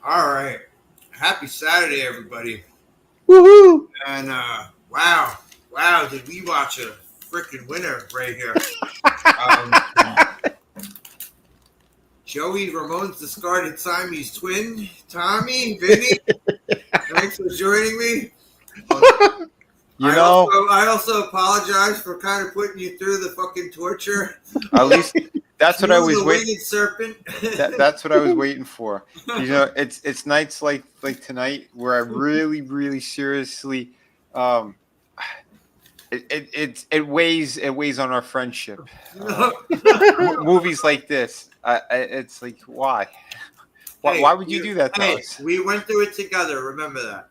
All right. Happy Saturday, everybody. Woohoo! And wow, did we watch a freaking winner right here? Joey Ramon's discarded Siamese twin, Tommy, Vinny. Thanks for joining me. I also apologize for kind of putting you through the fucking torture. At least that's what I was waiting. Winged Serpent. That's what I was waiting for. You know, it's nights like tonight where I really seriously, it weighs on our friendship. Movies like this, it's like why would you do that to us? We went through it together. Remember that.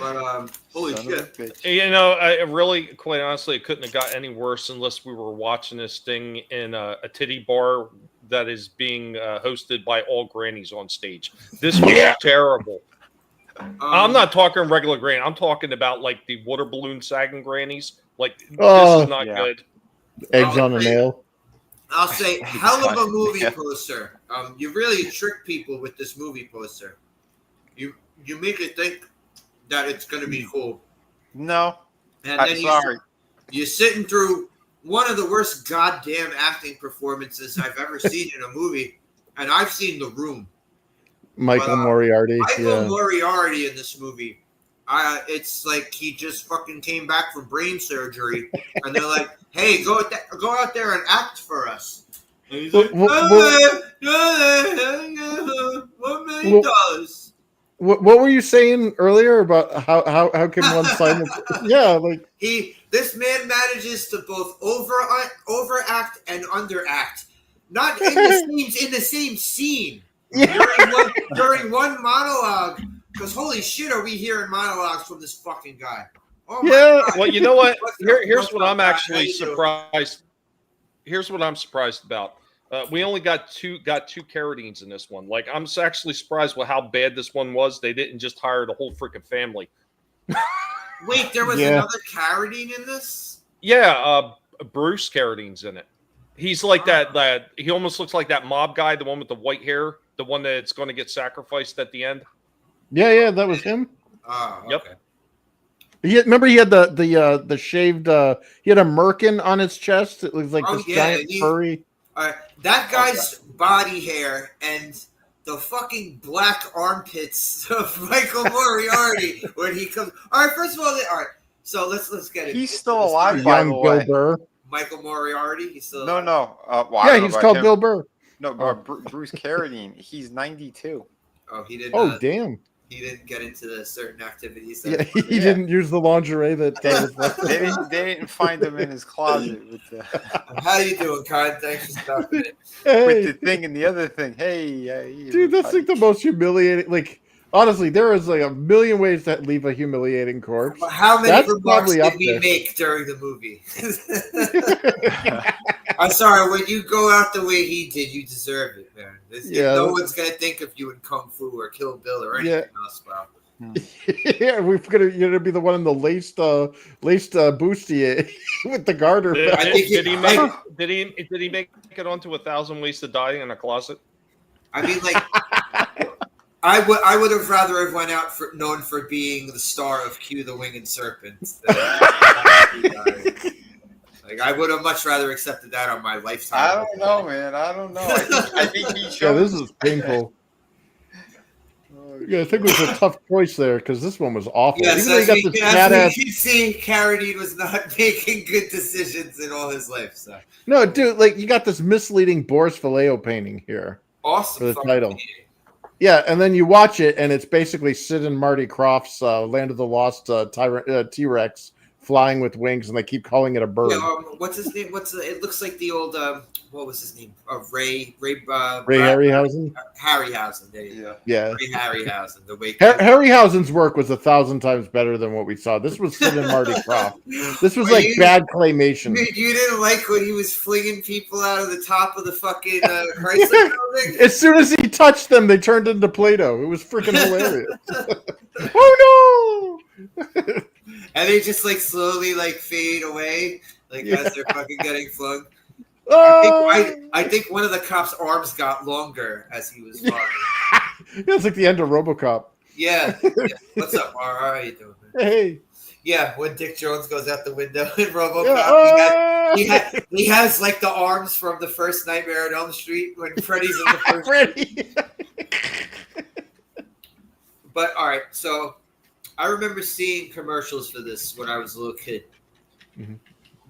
But holy shit! You know, I really, quite honestly, it couldn't have got any worse unless we were watching this thing in a titty bar that is being hosted by all grannies on stage. This was terrible. I'm not talking regular granny. I'm talking about like the water balloon sagging grannies. Like this is not good. Eggs on a nail. I'll say, hell of a movie poster. You really trick people with this movie poster. You make it think that it's going to be cool. No. And then you're sitting through one of the worst goddamn acting performances I've ever seen in a movie. And I've seen The Room. Michael Moriarty. Moriarty in this movie. It's like he just fucking came back from brain surgery. And they're like, hey, go out there and act for us. And he's like, $1 million. What were you saying earlier about how can one sign it? Yeah, like this man manages to both overact and underact, not in the same scene. Yeah. During one monologue, because holy shit, are we hearing monologues from this fucking guy? Oh my God. Well, you know what? Here's what I'm actually surprised. Here's what I'm surprised about. We only got two Carradines in this one. Like, I'm actually surprised with how bad this one was. They didn't just hire the whole freaking family. Wait, there was another Carradine in this? Yeah, Bruce Carradine's in it. He's like that. He almost looks like that mob guy, the one with the white hair, the one that's going to get sacrificed at the end. Yeah, that was him. Oh, okay. Yep. Remember he had the shaved. He had a merkin on his chest. It was like this giant furry. That guy's body hair and the fucking black armpits of Michael Moriarty when he comes. All right, first of all, so let's get it. He's still alive, by the way. Bill Burr. Michael Moriarty. He's still no. He's called Bill Burr. No, Bruce Carradine. He's 92. Oh, he didn't. Oh, damn. He didn't get into the certain activities. He didn't use the lingerie that was left. They didn't find him in his closet. How you doing, Kyle? Thanks for stopping it. With the thing and the other thing. Hey, dude, that's like the most humiliating. Like, honestly, there is like a million ways to leave a humiliating corpse. How many remarks did we make during the movie? I'm sorry, when you go out the way he did, you deserve it, man. No one's gonna think of you in Kung Fu or Kill Bill or anything else, bro. Yeah, you're gonna be the one in the laced bustier with the garter. Did he make it onto 1,000 Ways to Die in a closet? I mean, like, I would have rather have went out known for being the star of Q the Winged Serpent. Like, I would have much rather accepted that on my lifetime. I don't know, man. I don't know. I think he showed. Yeah, this is painful. Yeah, I think it was a tough choice there because this one was awful. Yes, as we can see, Carradine was not making good decisions in all his life. So no, dude, like you got this misleading Boris Vallejo painting here. Awesome for the title. Yeah, and then you watch it, and it's basically Sid and Marty Krofft's Land of the Lost T-Rex flying with wings, and they keep calling it a bird. Yeah, what's his name? It looks like the old what was his name? Ray Harryhausen. Harryhausen. There you go. Yeah. Ray Harryhausen. The way Harryhausen's work was 1,000 times better than what we saw. This was Sid and Marty Krofft. This was bad claymation. You didn't like when he was flinging people out of the top of the fucking Chrysler Building? As soon as he touched them, they turned into Play-Doh. It was freaking hilarious. Oh no! And they just like slowly like fade away, like as they're fucking getting flung. I think one of the cops' arms got longer as he was flying. It's like the end of RoboCop. Yeah. What's up, Mar? How are you doing, man? Hey. Yeah, when Dick Jones goes out the window in RoboCop, he has like the arms from the first Nightmare on Elm Street when Freddy's in the first. Freddy. But all right, so I remember seeing commercials for this when I was a little kid. Mm-hmm.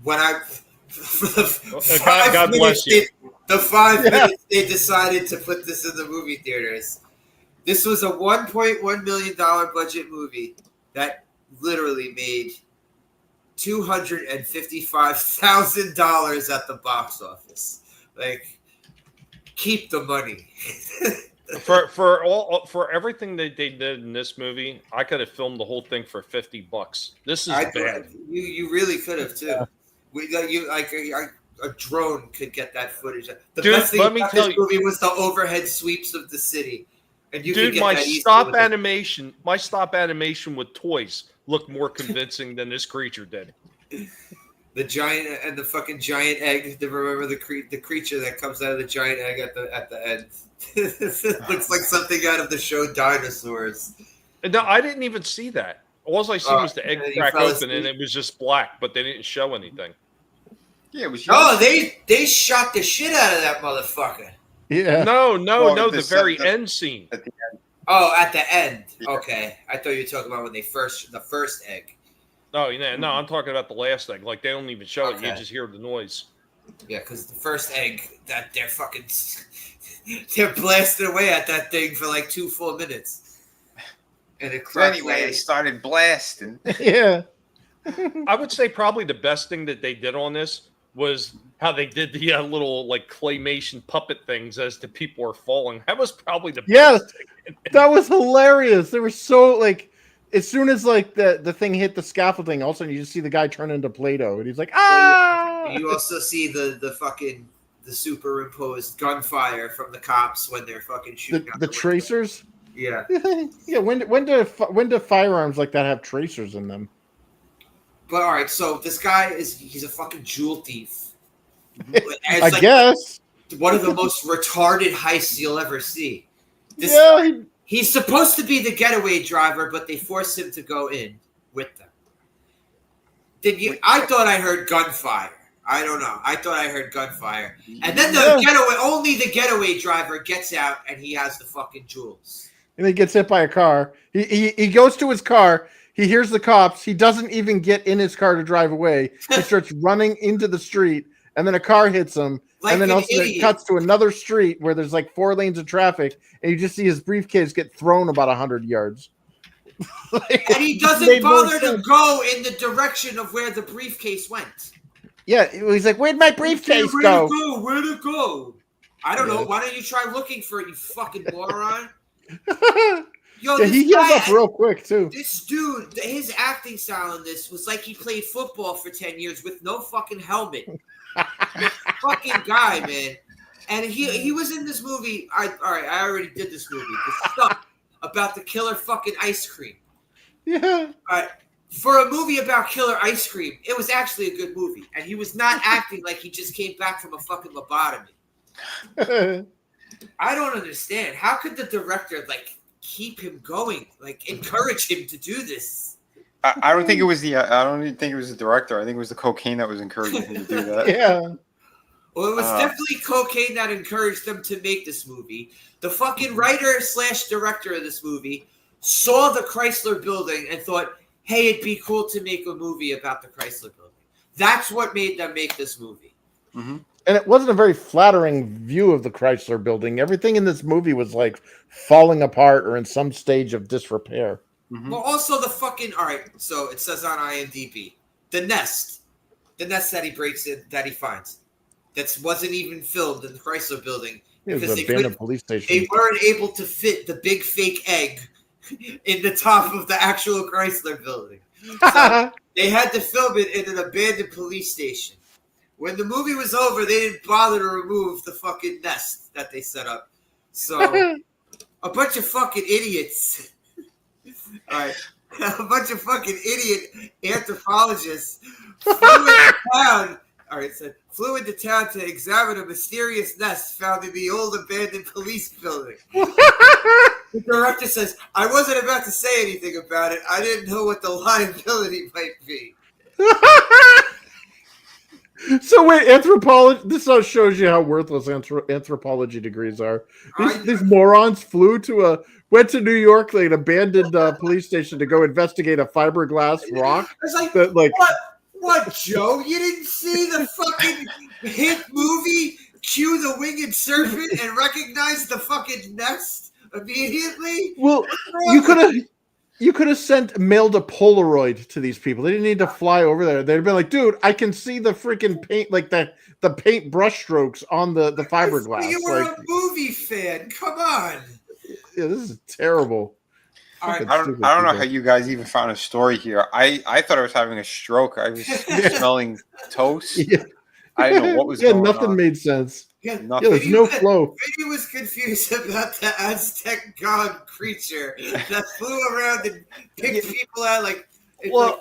When I, God bless you. The 5 minutes they decided to put this in the movie theaters. This was a $1.1 million budget movie that literally made $255,000 at the box office. Like, keep the money. for everything that they did in this movie, I could have filmed the whole thing for $50. This is bad. You really could have too. Yeah. A drone could get that footage. The Dude, best thing about this movie was the overhead sweeps of the city. And you could get my that stop animation with toys looked more convincing than this creature did. The giant and the fucking giant egg. Remember the creature that comes out of the giant egg at the end. It looks like something out of the show Dinosaurs. No, I didn't even see that. All I see was the egg crack open and it was just black, but they didn't show anything. Yeah, it was. Oh, they shot the shit out of that motherfucker. Yeah. No, the very end scene. At the end. Oh, at the end. Yeah. Okay, I thought you were talking about when the first egg. Oh, yeah, no, I'm talking about the last egg. Like they don't even show it; you just hear the noise. Yeah, because the first egg that they're fucking they're blasting away at that thing for like 2 full minutes, and it anyway, they started blasting. Yeah. I would say probably the best thing that they did on this was how they did the little like claymation puppet things as the people are falling. That was probably the best thing. That was hilarious. They were so like, as soon as like the thing hit the scaffolding, all of a sudden you just see the guy turn into Play-Doh, and he's like, ah. You also see the superimposed gunfire from the cops when they're fucking shooting the tracers. Yeah. Yeah. When do firearms like that have tracers in them? But all right, so this guy he's a fucking jewel thief. I guess one of the most retarded heists you'll ever see. He's supposed to be the getaway driver, but they force him to go in with them. I thought I heard gunfire. I don't know. I thought I heard gunfire, and then only the getaway driver gets out, and he has the fucking jewels. And he gets hit by a car. He goes to his car. He hears the cops. He doesn't even get in his car to drive away. He starts running into the street, and then a car hits him. And then also it cuts to another street where there's like 4 lanes of traffic, and you just see his briefcase get thrown about 100 yards. And he doesn't bother to go in the direction of where the briefcase went. Yeah, he's like, "Where'd my briefcase go? Where'd it go? I don't know. Why don't you try looking for it, you fucking moron?" Yo, he healed up real quick too. This dude, his acting style in this was like he played football for 10 years with no fucking helmet. Fucking guy, man. And he was in this movie. I already did this movie. The stuff about the killer fucking ice cream. Yeah. All right. For a movie about killer ice cream, it was actually a good movie. And he was not acting like he just came back from a fucking lobotomy. I don't understand. How could the director keep him going? Encourage him to do this? I don't think it was I don't even think it was the director. I think it was the cocaine that was encouraging him to do that. Yeah. Well, it was definitely cocaine that encouraged them to make this movie. The fucking writer/director of this movie saw the Chrysler Building and thought, hey, it'd be cool to make a movie about the Chrysler Building. That's what made them make this movie. Mm-hmm. And it wasn't a very flattering view of the Chrysler Building. Everything in this movie was like falling apart or in some stage of disrepair. Mm-hmm. Well, also the fucking, all right, so it says on IMDb, the nest that he breaks in, that he finds, that wasn't even filmed in the Chrysler Building. It was an abandoned police station. They weren't able to fit the big fake egg in the top of the actual Chrysler Building. So they had to film it in an abandoned police station. When the movie was over, they didn't bother to remove the fucking nest that they set up. So, a bunch of fucking idiots. All right. A bunch of fucking idiot anthropologists flew into town All right, so flew into town to examine a mysterious nest found in the old abandoned police building. The director says, I wasn't about to say anything about it. I didn't know what the liability might be. So wait, anthropology. This shows you how worthless anthropology degrees are. These morons went to New York, like an abandoned police station, to go investigate a fiberglass rock. It's like, that, what, Joe? You didn't see the fucking hit movie, Cue the Winged Serpent, and recognize the fucking nest immediately? Well, you could have mailed a Polaroid to these people. They didn't need to fly over there. They'd been like, dude, I can see the freaking paint, like the paint brush strokes on the fiberglass. You were a movie fan. Come on. Yeah, this is terrible. All right. I don't know how you guys even found a story here. I thought I was having a stroke. I was smelling toast. Yeah. I didn't know what was going on. Nothing made sense. Yeah, there's no flow. Vinny was confused about the Aztec god creature that flew around and picked people out No.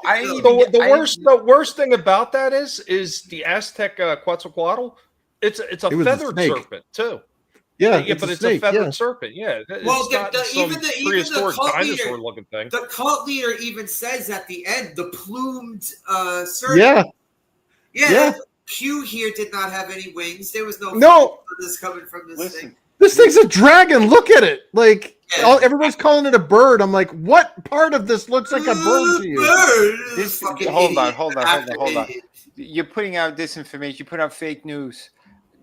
The worst thing about that is the Aztec Quetzalcoatl. It's a feathered serpent too. Yeah, but it's a feathered serpent. Yeah. Well, even the prehistoric dinosaur looking thing. The cult leader even says at the end, the plumed serpent. Yeah. Q here did not have any wings. There was no this coming from this thing. This thing's a dragon. Look at it. Like everyone's calling it a bird. I'm like, what part of this looks like a bird to you? Hold on. You're putting out disinformation. You put out fake news.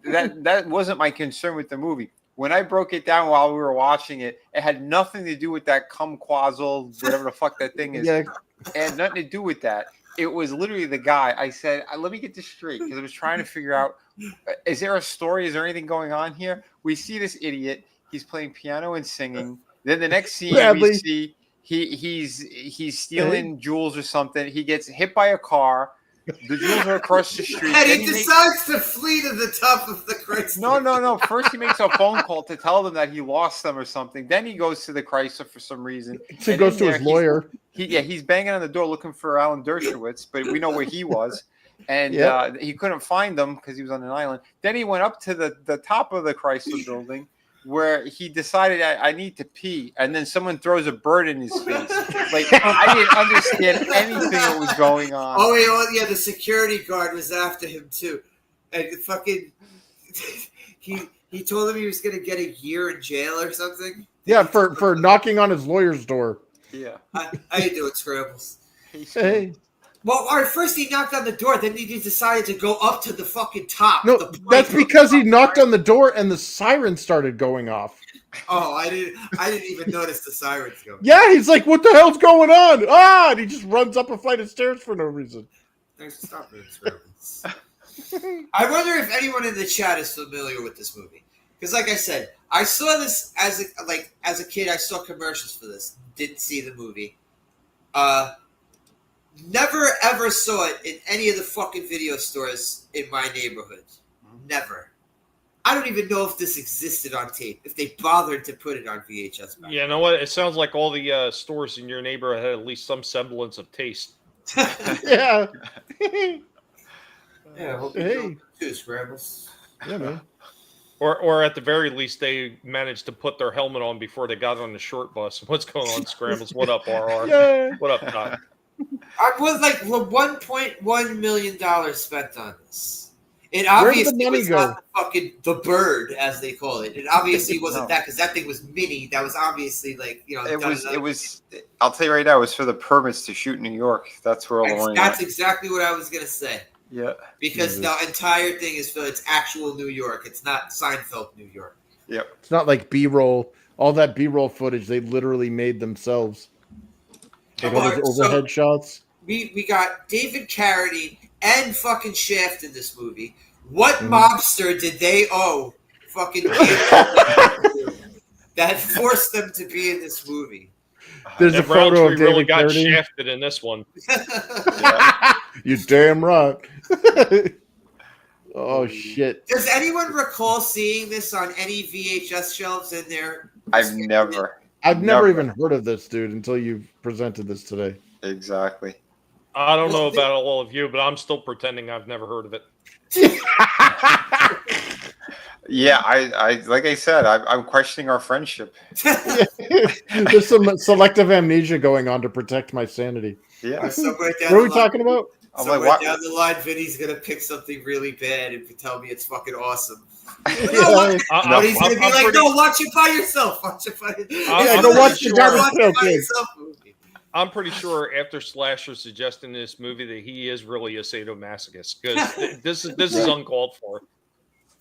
That wasn't my concern with the movie. When I broke it down while we were watching it, it had nothing to do with that Quetzalcoatl, whatever the fuck that thing is. Yeah. It had nothing to do with that. It was literally the guy. I said, let me get this straight, because I was trying to figure out, is there a story? Is there anything going on here? We see this idiot. He's playing piano and singing. Then the next scene we see he's stealing jewels or something. He gets hit by a car. The jewels are across the street. And he decides to flee to the top of the Chrysler. No. First he makes a phone call to tell them that he lost them or something. Then he goes to the Chrysler for some reason. He goes to his lawyer. He's banging on the door looking for Alan Dershowitz, but we know where he was. And he couldn't find them because he was on an island. Then he went up to the top of the Chrysler Building, where he decided I need to pee, and then someone throws a bird in his face. Like, I didn't understand anything that was going on. Oh yeah, the security guard was after him too, and fucking he told him he was gonna get a year in jail or something. Yeah, for knocking on his lawyer's door. Yeah, how you doing, Scrambles? Hey. Well, all right, first he knocked on the door, then he decided to go up to the fucking top. No, that's because he knocked on the door and the siren started going off. Oh, I didn't even notice the sirens going. Yeah, he's like, what the hell's going on? And he just runs up a flight of stairs for no reason. Thanks for stopping it, Scrambles. I wonder if anyone in the chat is familiar with this movie. Because like I said, I saw this as a kid, I saw commercials for this. Didn't see the movie. Never ever saw it in any of the fucking video stores in my neighborhood. Never. I don't even know if this existed on tape, if they bothered to put it on VHS. You know what? It sounds like all the stores in your neighborhood had at least some semblance of taste. Yeah. Yeah, hope you know too, Scrambles. Yeah, man. Or at the very least, they managed to put their helmet on before they got on the short bus. What's going on, Scrambles? What up, RR? Yeah. What up, Doc? I was like $1.1 million spent on this. It obviously was not the bird, as they call it. It obviously wasn't that, because that thing was mini. That was obviously It was. I'll tell you right now, it was for the permits to shoot in New York. That's where all the money. That's exactly what I was gonna say. Yeah. Because the entire thing is for its actual New York. It's not Seinfeld, New York. Yep. It's not like B-roll. All that B-roll footage they literally made themselves. Like all those overhead shots. We got David Carradine and fucking Shaft in this movie. What mobster did they owe fucking that forced them to be in this movie? There's a photo of David really got Carradine. shafted in this one. You damn right. Oh shit! Does anyone recall seeing this on any VHS shelves in there? I've never even heard of this, dude, until you presented this today. Exactly. I don't know about all of you, but I'm still pretending I've never heard of it. Yeah, I like I said, I'm questioning our friendship. There's some selective amnesia going on to protect my sanity. Yeah. Somewhere down What are we the line, talking about? I'm somewhere like, down the line, Vinny's gonna pick something really bad and tell me it's fucking awesome. Yeah. But he's gonna be like, "No, watch it by yourself. Watch it by yourself. Yeah, go watch the Garbage Pail Kids. Movie." I'm pretty sure after Slasher suggesting this movie that he is really a sadomasochist because this is uncalled for.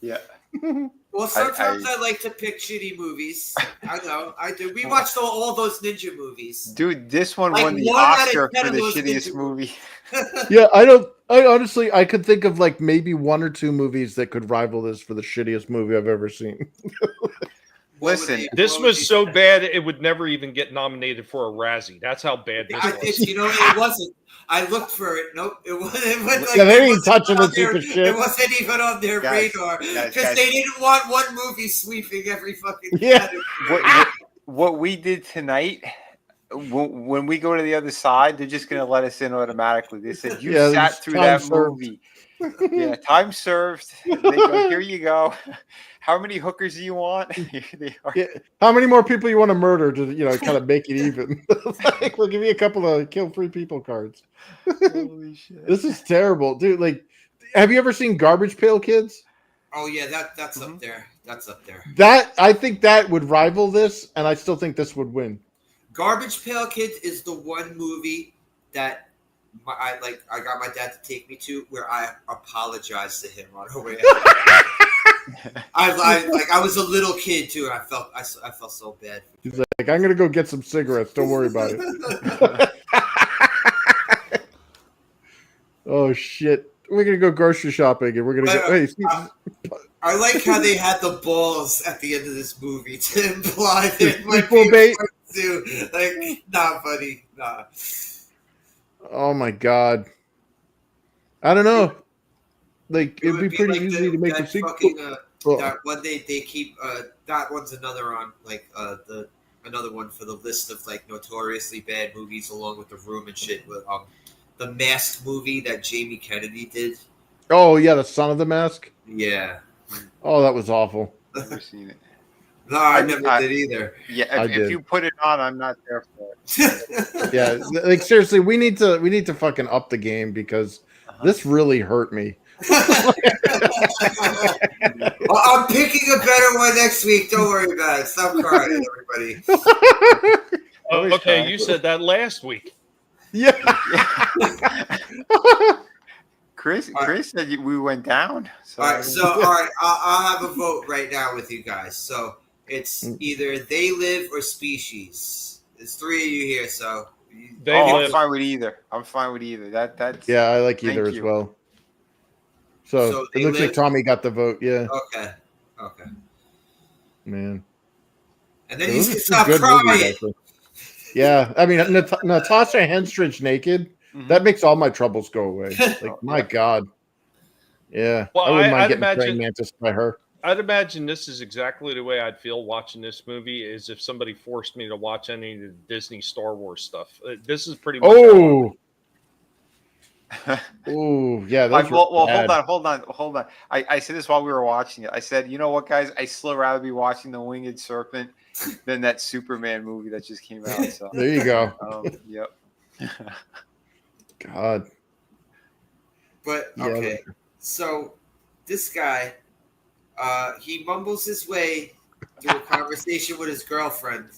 Yeah. Well, sometimes I like to pick shitty movies. I know, I do. We watched all those ninja movies. Dude, this one Like won the 1 out of Oscar 10 for of the those shittiest ninja movie. Yeah, I honestly, I could think of like maybe 1 or 2 movies that could rival this for the shittiest movie I've ever seen. Listen, This was so bad it would never even get nominated for a Razzie. That's how bad this was. You know, it wasn't. I looked for it. Nope, it wasn't. Like, Yeah, they ain't touching this heap of shit. It wasn't even on their radar because they didn't want one movie sweeping every fucking. Yeah. What we did tonight, when we go to the other side, they're just going to let us in automatically. They said, you sat through that movie. Yeah, time served. They go, here you go. How many hookers do you want? Here they are. Yeah. How many more people you want to murder to, kind of make it even? Like, we'll give you a couple of kill 3 people cards. Holy shit. This is terrible, dude. Like, have you ever seen Garbage Pail Kids? Oh yeah, that's up there. That's up there. I think that would rival this, and I still think this would win. Garbage Pail Kids is the one movie that I got my dad to take me to where I apologized to him on our way out. I was a little kid too, and I felt so bad. He's like, I'm gonna go get some cigarettes. Don't worry about it. Oh shit, we're gonna go grocery shopping, and we're gonna go. Hey, I like how they had the balls at the end of this movie to imply that my bait. Too. Like, nah, buddy, nah. Oh my god, I don't know. Like, it'd be pretty like easy to make a sequel. That one they keep that one's another on another one for the list of like notoriously bad movies along with The Room and shit with the Mask movie that Jamie Kennedy did. Oh yeah, The Son of the Mask. Yeah. Oh, that was awful. I've never seen it. No, I never did either. Yeah, if you put it on, I'm not there for it. Yeah, like seriously, we need to fucking up the game because this really hurt me. Well, I'm picking a better one next week. Don't worry about it. Stop crying, everybody. Okay, you said that last week. Yeah. Chris said we went down. So. All right, I'll have a vote right now with you guys. So it's either They Live or Species. There's 3 of you here, so. I'm fine with either. That's yeah, I like either as well. So it looks like Tommy got the vote. Yeah. Okay. Man. And then you can stop crying. Yeah, I mean, Natasha Henstridge naked. Mm-hmm. That makes all my troubles go away. Like, my God. Yeah. Well, I wouldn't mind getting praying mantis by her. I'd imagine this is exactly the way I'd feel watching this movie is if somebody forced me to watch any of the Disney Star Wars stuff. This is pretty much. Oh, yeah. Hold on. I said this while we were watching it. I said, you know what, guys? I still rather be watching the Winged Serpent than that Superman movie that just came out. So there you go. Yep. God. But okay, so this guy, he mumbles his way through a conversation with his girlfriend.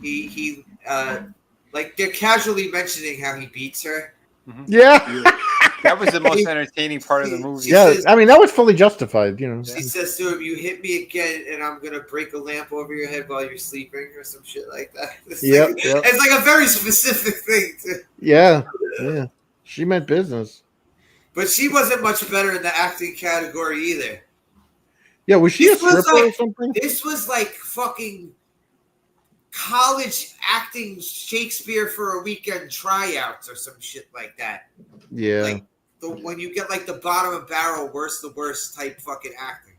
He like they're casually mentioning how he beats her. Mm-hmm. Yeah. That was the most entertaining part of the movie. Yeah, I mean that was fully justified. She says to him, "You hit me again, and I'm gonna break a lamp over your head while you're sleeping," or some shit like that. It's like a very specific thing. Yeah. She meant business. But she wasn't much better in the acting category either. Yeah, was she a stripper or something? This was like fucking college acting Shakespeare for a weekend tryouts or some shit like that. Yeah. Like when you get like the bottom of barrel, the worst type fucking acting.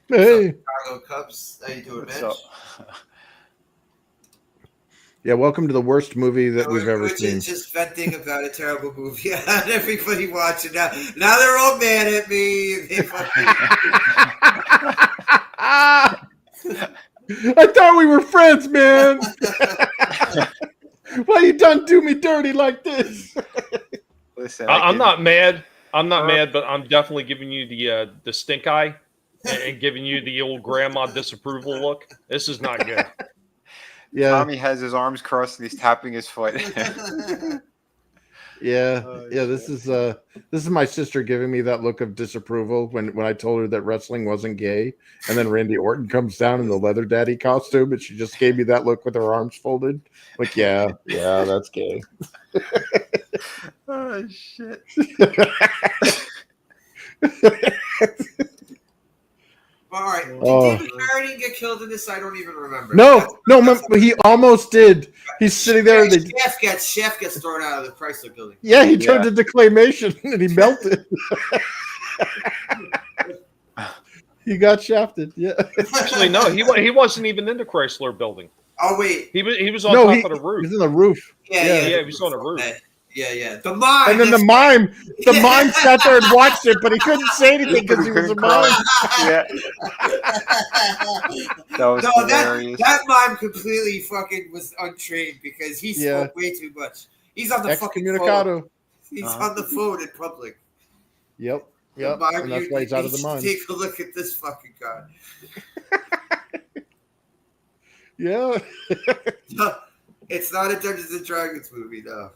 Hey. Chicago Cubs. How you doing, man? Yeah, welcome to the worst movie that we've ever We're seen. just venting about a terrible movie. And everybody watching now. Now they're all mad at me. They fucking... I thought we were friends, man. Why you done do me dirty like this? Listen, I'm not mad. I'm not mad, but I'm definitely giving you the stink eye and giving you the old grandma disapproval look. This is not good. Yeah, Tommy has his arms crossed and he's tapping his foot. yeah. Oh, This is my sister giving me that look of disapproval when I told her that wrestling wasn't gay, and then Randy Orton comes down in the leather daddy costume, and she just gave me that look with her arms folded, like, yeah, that's gay. Oh shit. All right. Did Oh. David Carradine get killed in this? I don't even remember. No, he almost did. He's sitting there. Chef gets thrown out of the Chrysler Building. Yeah, he turned into claymation and he melted. He got shafted. Yeah. Actually, no, he wasn't even in the Chrysler Building. Oh wait. He was on top of the roof. He was in the roof. Yeah, he was on the roof. Yeah. The mime. And then the mime sat there and watched it, but he couldn't say anything because he was a mime. Yeah. That was hilarious. That mime completely fucking was untrained because he spoke way too much. He's on the fucking phone. He's on the phone in public. Yep. And that's why he's out of the mine. Take a look at this fucking guy. Yeah. It's not a Dungeons and Dragons movie, though.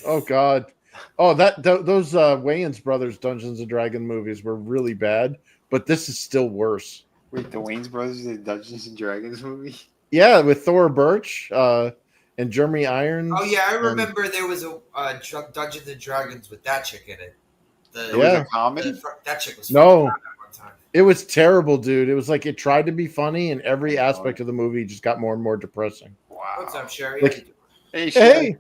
Oh God. Oh, those Wayans brothers Dungeons and Dragons movies were really bad, but this is still worse. Wait, the Wayans brothers did Dungeons and Dragons movie? Yeah, with Thor Birch and Jeremy Irons. Oh yeah, I remember there was a Dungeons and Dragons with that chick in it. It was a comedy? That chick was no. At one time. It was terrible, dude. It was like it tried to be funny, and every aspect of the movie just got more and more depressing. Wow. What's up, Sherry? Like, hey, Sherry. Hey.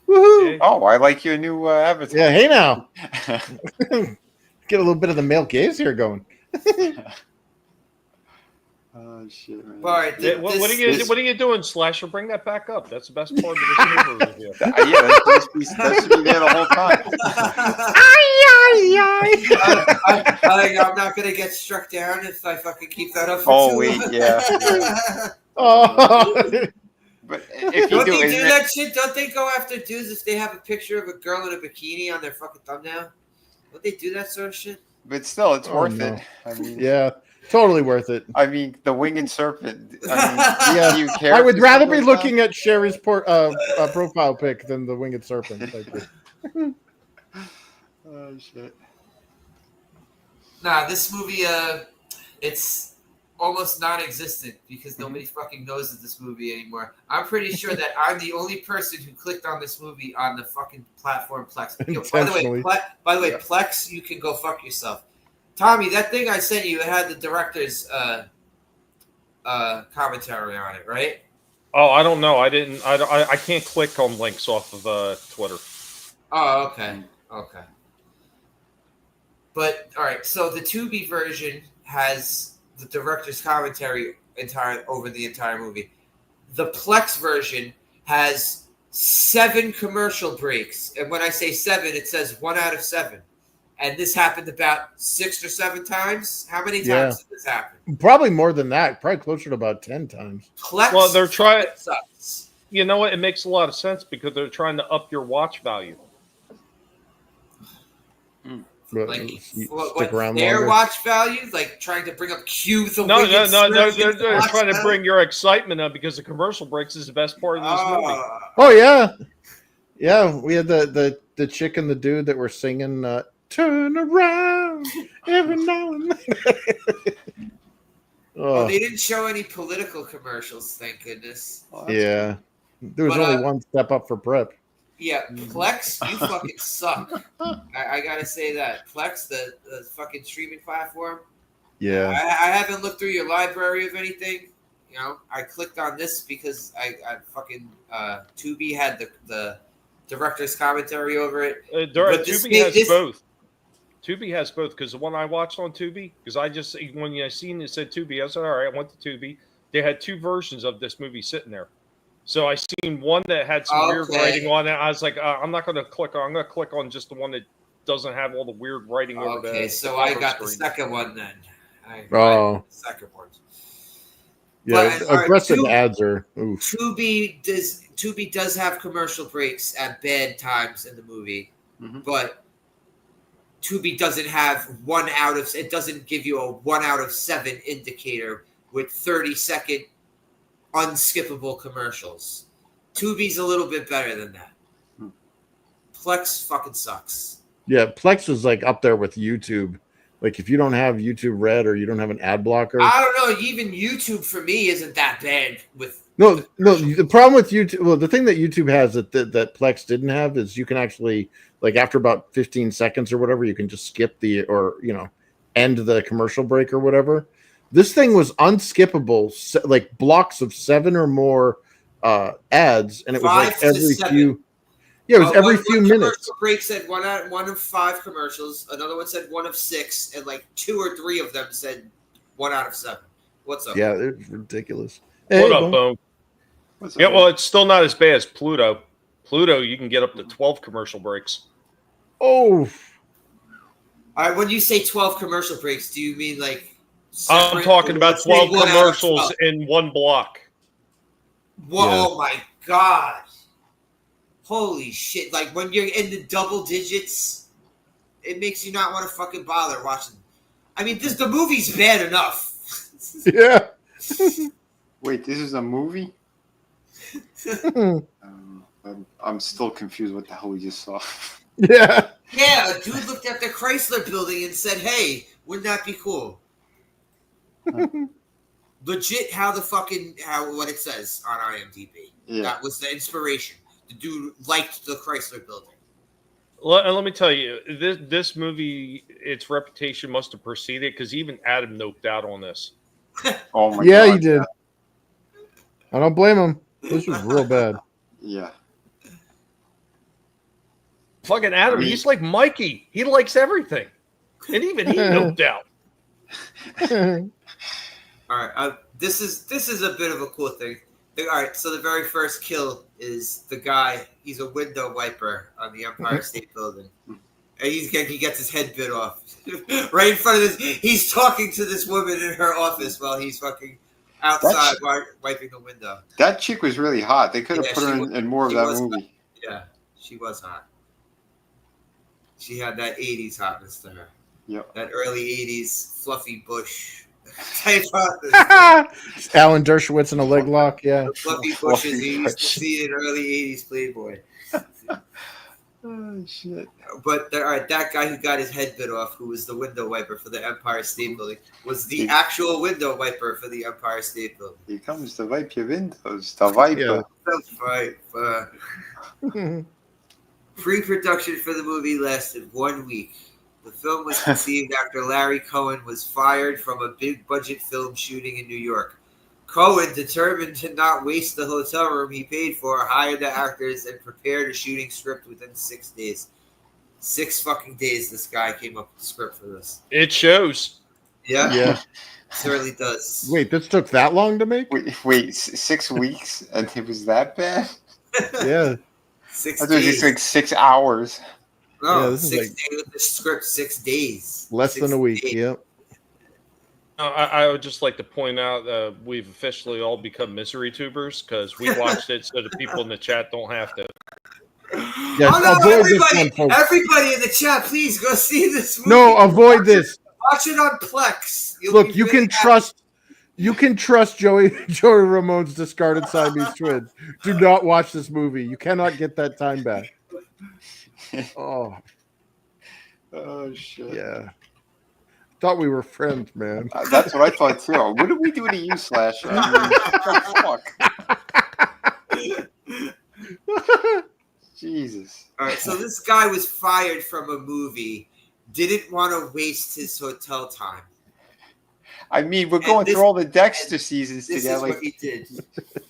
Woohoo. Hey. Oh, I like your new avatar. Yeah, hey now. Get a little bit of the male gaze here going. Oh shit, man. All right, What are you doing, Slasher? Bring that back up. That's the best part of this movie review. Yeah, that should be there the whole time. I'm not gonna get struck down if I fucking keep that up. Oh too wait, long. Yeah. Oh. But if Don't you they do that shit? Don't they go after dudes if they have a picture of a girl in a bikini on their fucking thumbnail? Don't they do that sort of shit? But still, it's worth it. I mean, yeah, totally worth it. I mean, the Winged Serpent. I mean, do you care? I would rather be looking at Sherry's profile pic than the Winged Serpent. Thank you. Oh shit. Nah, this movie, it's almost non-existent because nobody fucking knows of this movie anymore. I'm pretty sure that I'm the only person who clicked on this movie on the fucking platform Plex. Yo, by the way, Plex, you can go fuck yourself. Tommy, that thing I sent you, it had the director's commentary on it, right? Oh, I don't know. I can't click on links off of Twitter. Oh, okay. But all right, so the Tubi version has the director's commentary over the entire movie. The Plex version has 7 commercial breaks, and when I say 7, it says 1 out of 7. And this happened about 6 or 7 times. How many times did this happen? Probably more than that. Probably closer to about 10 times. Plex. Well, they're trying. Sucks. You know what? It makes a lot of sense because they're trying to up your watch value. Like stick around their longer. watch value, like trying to bring up Q the No, Winged Serpent they're watch trying to value? bring your excitement up because the commercial breaks is the best part of this movie. Oh yeah, we had the chick and the dude that were singing "Turn Around" every now and then. Oh, they didn't show any political commercials, thank goodness. Yeah, there was only one step up for Prep. Yeah, Plex, you fucking suck. I gotta say that. Plex, the fucking streaming platform. Yeah. I haven't looked through your library of anything. You know, I clicked on this because I fucking Tubi had the director's commentary over it. Tubi has both. Tubi has both because the one I watched on Tubi, because when I seen it said Tubi, I said, all right, I went to Tubi. They had 2 versions of this movie sitting there. So I seen one that had some weird Okay. writing on it. I was like, I'm not going to click on. I'm going to click on just the one that doesn't have all the weird writing over the. Okay, so the I cover got the screen. second one then. Oh. The second one. Yeah, But, aggressive all right, ads are. Oof. Tubi does have commercial breaks at bad times in the movie, but Tubi doesn't have 1 out of. It doesn't give you a 1 out of 7 indicator with 30-second unskippable commercials. Tubi's a little bit better than that. Plex fucking sucks. Yeah, Plex is like up there with YouTube. Like if you don't have YouTube Red or you don't have an ad blocker. I don't know. Even YouTube for me isn't that bad. No. The problem with YouTube, well, the thing that YouTube has that Plex didn't have is you can actually, like after about 15 seconds or whatever, you can just skip end the commercial break or whatever. This thing was unskippable, like blocks of 7 or more ads, and it was like every few. Yeah, it was every few minutes. Break said 1 of 5 commercials. Another one said 1 of 6, and like 2 or 3 of them said 1 out of 7. What's up? Yeah, it's ridiculous. What up, Boom? Yeah, well, it's still not as bad as Pluto. Pluto, you can get up to 12 commercial breaks. Oh. All right. When you say 12 commercial breaks, do you mean like? I'm talking about 12 commercials in one block. Whoa! Yeah. Oh my god! Holy shit! Like when you're in the double digits, it makes you not want to fucking bother watching. I mean, the movie's bad enough. Yeah. Wait, this is a movie? I'm still confused what the hell we just saw. Yeah. Yeah, a dude looked at the Chrysler Building and said, "Hey, wouldn't that be cool?" Legit, what it says on IMDb. Yeah. That was the inspiration. The dude liked the Chrysler Building. Let me tell you, this movie, its reputation must have preceded because even Adam noped out on this. Oh my god! Yeah, he did. I don't blame him. This was real bad. Yeah. Fucking Adam, he's like Mikey. He likes everything, and even he noped out. All right, this is a bit of a cool thing. All right, so the very first kill is the guy. He's a window wiper on the Empire State Building, and he gets his head bit off right in front of this. He's talking to this woman in her office while he's fucking outside wiping the window. That chick was really hot. They could have put her in more of that movie. Hot. Yeah, she was hot. She had that 80s hotness to her. Yep. That early 80s fluffy bush type Alan Dershowitz in a leg lock, yeah. The fluffy bushes you used to see in early 80s Playboy. Oh, shit. But that guy who got his head bit off, who was the window wiper for the Empire State Building, was the actual window wiper for the Empire State Building. He comes to wipe your windows. The wiper. Yeah. The wiper. Pre-production for the movie lasted 1 week. The film was conceived after Larry Cohen was fired from a big-budget film shooting in New York. Cohen, determined to not waste the hotel room he paid for, hired the actors and prepared a shooting script within 6 days. 6 fucking days this guy came up with the script for this. It shows. Yeah? Yeah. Certainly does. Wait, this took that long to make? Wait, 6 weeks and it was that bad? Yeah. 6 I thought it was like 6 hours. No, Yeah, this is 6 days with the script, 6 days. Less than a week, yep. I would just like to point out we've officially all become misery tubers because we watched it so the people in the chat don't have to. Yes, oh, no, avoid this one, folks. Everybody in the chat, please go see this movie. No, avoid this. Watch it on Plex. Look, you can trust Joey Ramone's discarded Siamese twins. Do not watch this movie. You cannot get that time back. Oh shit. Yeah. Thought we were friends, man. That's what I thought too. What did we do to you, Slash? Fuck. Jesus. All right, so this guy was fired from a movie, didn't want to waste his hotel time. I mean, we're going through all the Dexter seasons this together. This is what he did.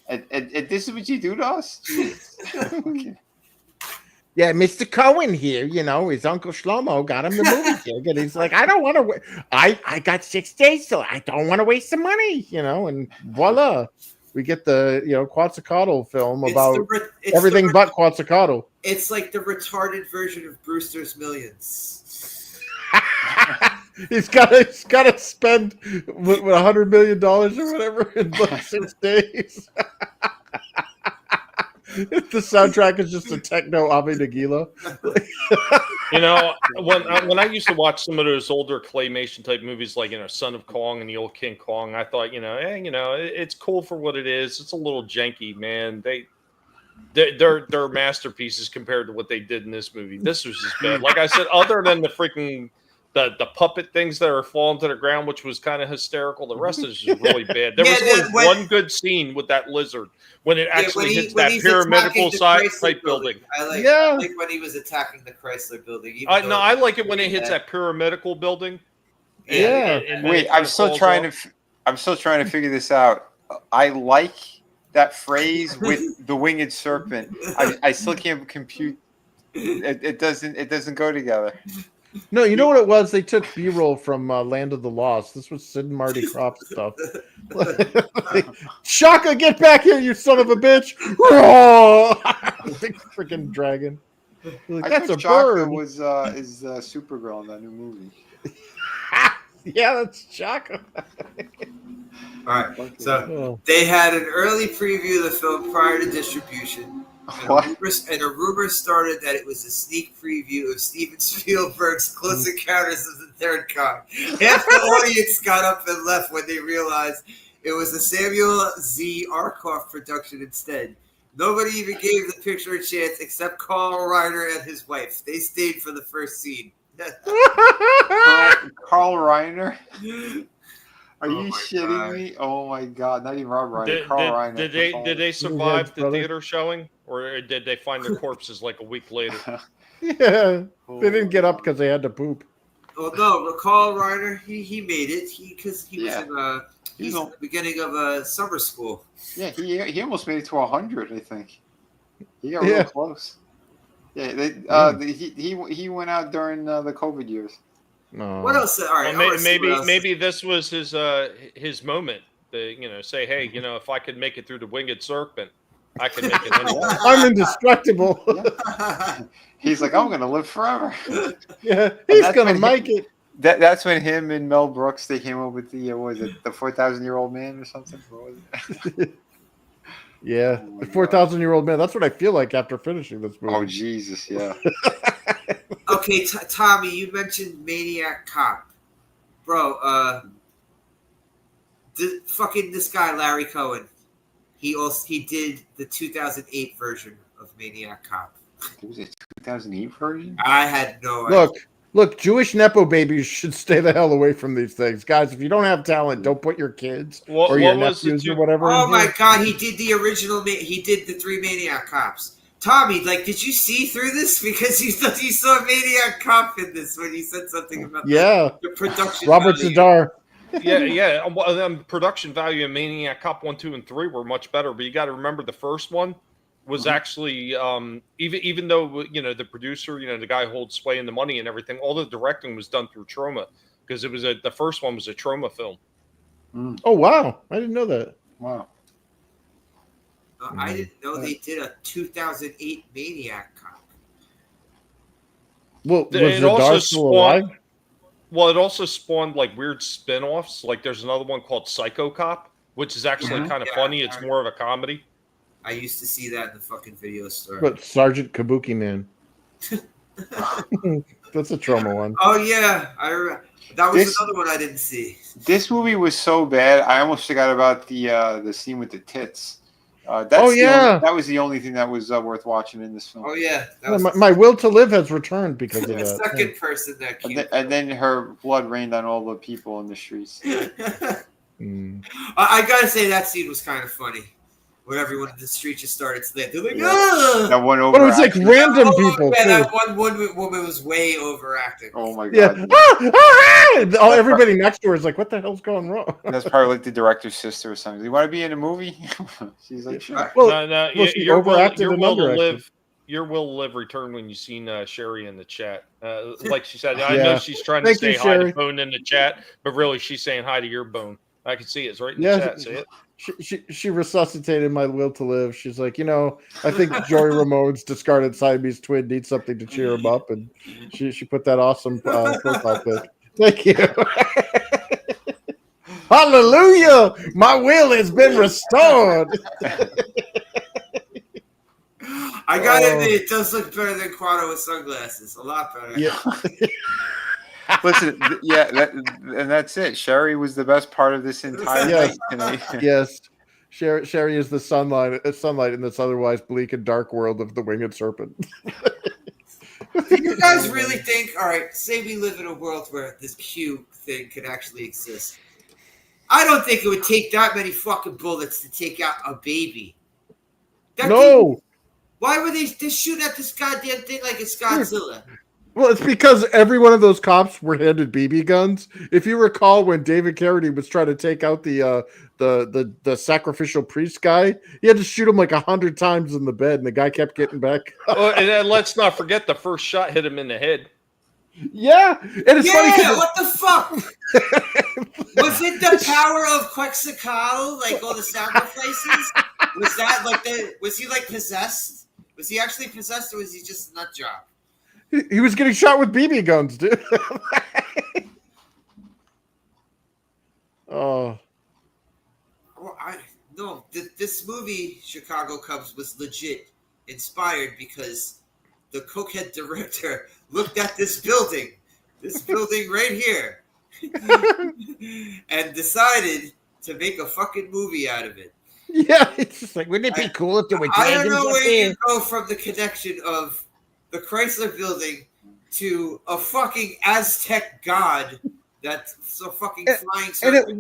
And this is what you do to us? Okay. Yeah, Mr. Cohen here, his Uncle Shlomo got him the movie ticket. He's like, I don't want to I got 6 days, so I don't want to waste the money, and voila. We get the Quetzalcoatl film It's about the re- it's everything the re- but Quetzalcoatl. It's like the retarded version of Brewster's Millions. He's got to spend $100 million or whatever in like 6 days. The soundtrack is just a techno Ave Nagila. When I used to watch some of those older claymation type movies, like Son of Kong and the old King Kong, I thought, it's cool for what it is. It's a little janky, man. They're masterpieces compared to what they did in this movie. This was just bad. Like I said, other than the freaking the puppet things that are falling to the ground, which was kind of hysterical. The rest is just really bad. There was only one good scene with that lizard when it actually hits that pyramidal type building. I like when he was attacking the Chrysler Building. I like it when it hits that pyramidal building. Wait, I'm still trying to figure this out. I like that phrase with the winged serpent. I still can't compute. It doesn't go together. No, you know what it was? They took B-roll from Land of the Lost. This was Sid and Marty Krofft stuff. Shaka, get back here, you son of a bitch! Big freaking dragon. Like, that's a bird. Is Supergirl in that new movie? Yeah, that's Shaka. All right, so they had an early preview of the film prior to distribution. And a rumor started that it was a sneak preview of Steven Spielberg's Close Encounters of the Third Kind. Half the audience got up and left when they realized it was a Samuel Z. Arkoff production instead. Nobody even gave the picture a chance except Carl Reiner and his wife. They stayed for the first scene. Carl Reiner? Are you shitting me? Oh my god! Not even Rob Reiner. Carl Reiner. Did they survive the theater showing, or did they find their corpses like a week later? Yeah, they didn't get up because they had to poop. Oh no, Carl Reiner, he made it. He was in the beginning of summer school. Yeah, he almost made it to 100. I think he got real close. Yeah, he went out during the COVID years. No. What else? All right, well, maybe this was his moment. To say, hey, if I could make it through the Winged Serpent, I can make it anywhere. I'm indestructible. He's like, I'm gonna live forever. Yeah, he's gonna make it. That's when him and Mel Brooks they came up with the what was it, the 4,000-year-old man or something? What was it? Yeah, the 4,000-year-old man. That's what I feel like after finishing this movie. Oh Jesus, yeah. Okay, Tommy, you mentioned Maniac Cop, bro. This guy Larry Cohen, he did the 2008 version of Maniac Cop. It was a 2008 version. I had no idea. Look, Jewish nepo babies should stay the hell away from these things, guys. If you don't have talent, don't put your kids or your nephews or whatever. Oh my god, he did the original. He did the 3 Maniac Cops. Tommy, did you see through this? Because you saw Maniac Cop in this when you said something about the production. Robert Zadar. Yeah. Production value of Maniac Cop 1, 2, and 3 were much better, but you got to remember the first one was actually even though the producer, the guy holds sway in the money and everything, all the directing was done through Troma because it was the first one was a Troma film. Oh wow, I didn't know that. Wow. I didn't know they did a 2008 Maniac Cop. Well, was Zadar still alive? Well, it also spawned weird spin-offs. Like there's another one called Psycho Cop, which is actually kind of funny. It's more of a comedy. I used to see that in the fucking video store. But Sergeant Kabuki Man. That's a Troma one. Oh yeah, I remember. That was another one I didn't see. This movie was so bad, I almost forgot about the scene with the tits. That was the only thing that was worth watching in this film. Oh yeah, my will to live has returned because of that. The second person that came. And then her blood rained on all the people in the streets. I gotta say that scene was kind of funny. When everyone in the street just started slaying. They're like, ah! That one but it was like random people. Yeah, that one woman was way overacting. Oh my god. Yeah. Everybody next to her is like, what the hell's going wrong? That's probably like the director's sister or something. You want to be in a movie? She's like, sure. Well, no, your will to live returned when you seen Sherry in the chat. Like she said, I know she's trying to say hi to Bone in the chat, but really she's saying hi to your Bone. I can see it. It's right in the chat. See it? She resuscitated my will to live. She's like, I think Joey Ramone's discarded Siamese twin needs something to cheer him up, and she put that awesome profile pic. Thank you. Hallelujah! My will has been restored. I gotta admit, it does look better than Quado with sunglasses. A lot better. Yeah. Listen, and that's it. Sherry was the best part of this entire night tonight. Yes. Sherry is the sunlight in this otherwise bleak and dark world of the Winged Serpent. Do you guys really think, all right, say we live in a world where this Q thing could actually exist? I don't think it would take that many fucking bullets to take out a baby. Why would they just shoot at this goddamn thing like it's Godzilla? Well, it's because every one of those cops were handed BB guns. If you recall, when David Carradine was trying to take out the sacrificial priest guy, he had to shoot him like 100 times in the bed, and the guy kept getting back. And then let's not forget the first shot hit him in the head. Yeah, and it's funny. What the fuck? Was it the power of Quetzalcoatl, like all the sacrifices? Was that like was he like possessed? Was he actually possessed, or was he just a nut job? He was getting shot with BB guns, dude. Oh. Well, this movie, Chicago Cubs, was legit inspired because the cokehead director looked at this building right here, and decided to make a fucking movie out of it. Yeah, it's just like, wouldn't it be cool if there were dragons? I don't know up where there? you go from the connection of the Chrysler Building to a fucking Aztec god that's so fucking flying serpent. And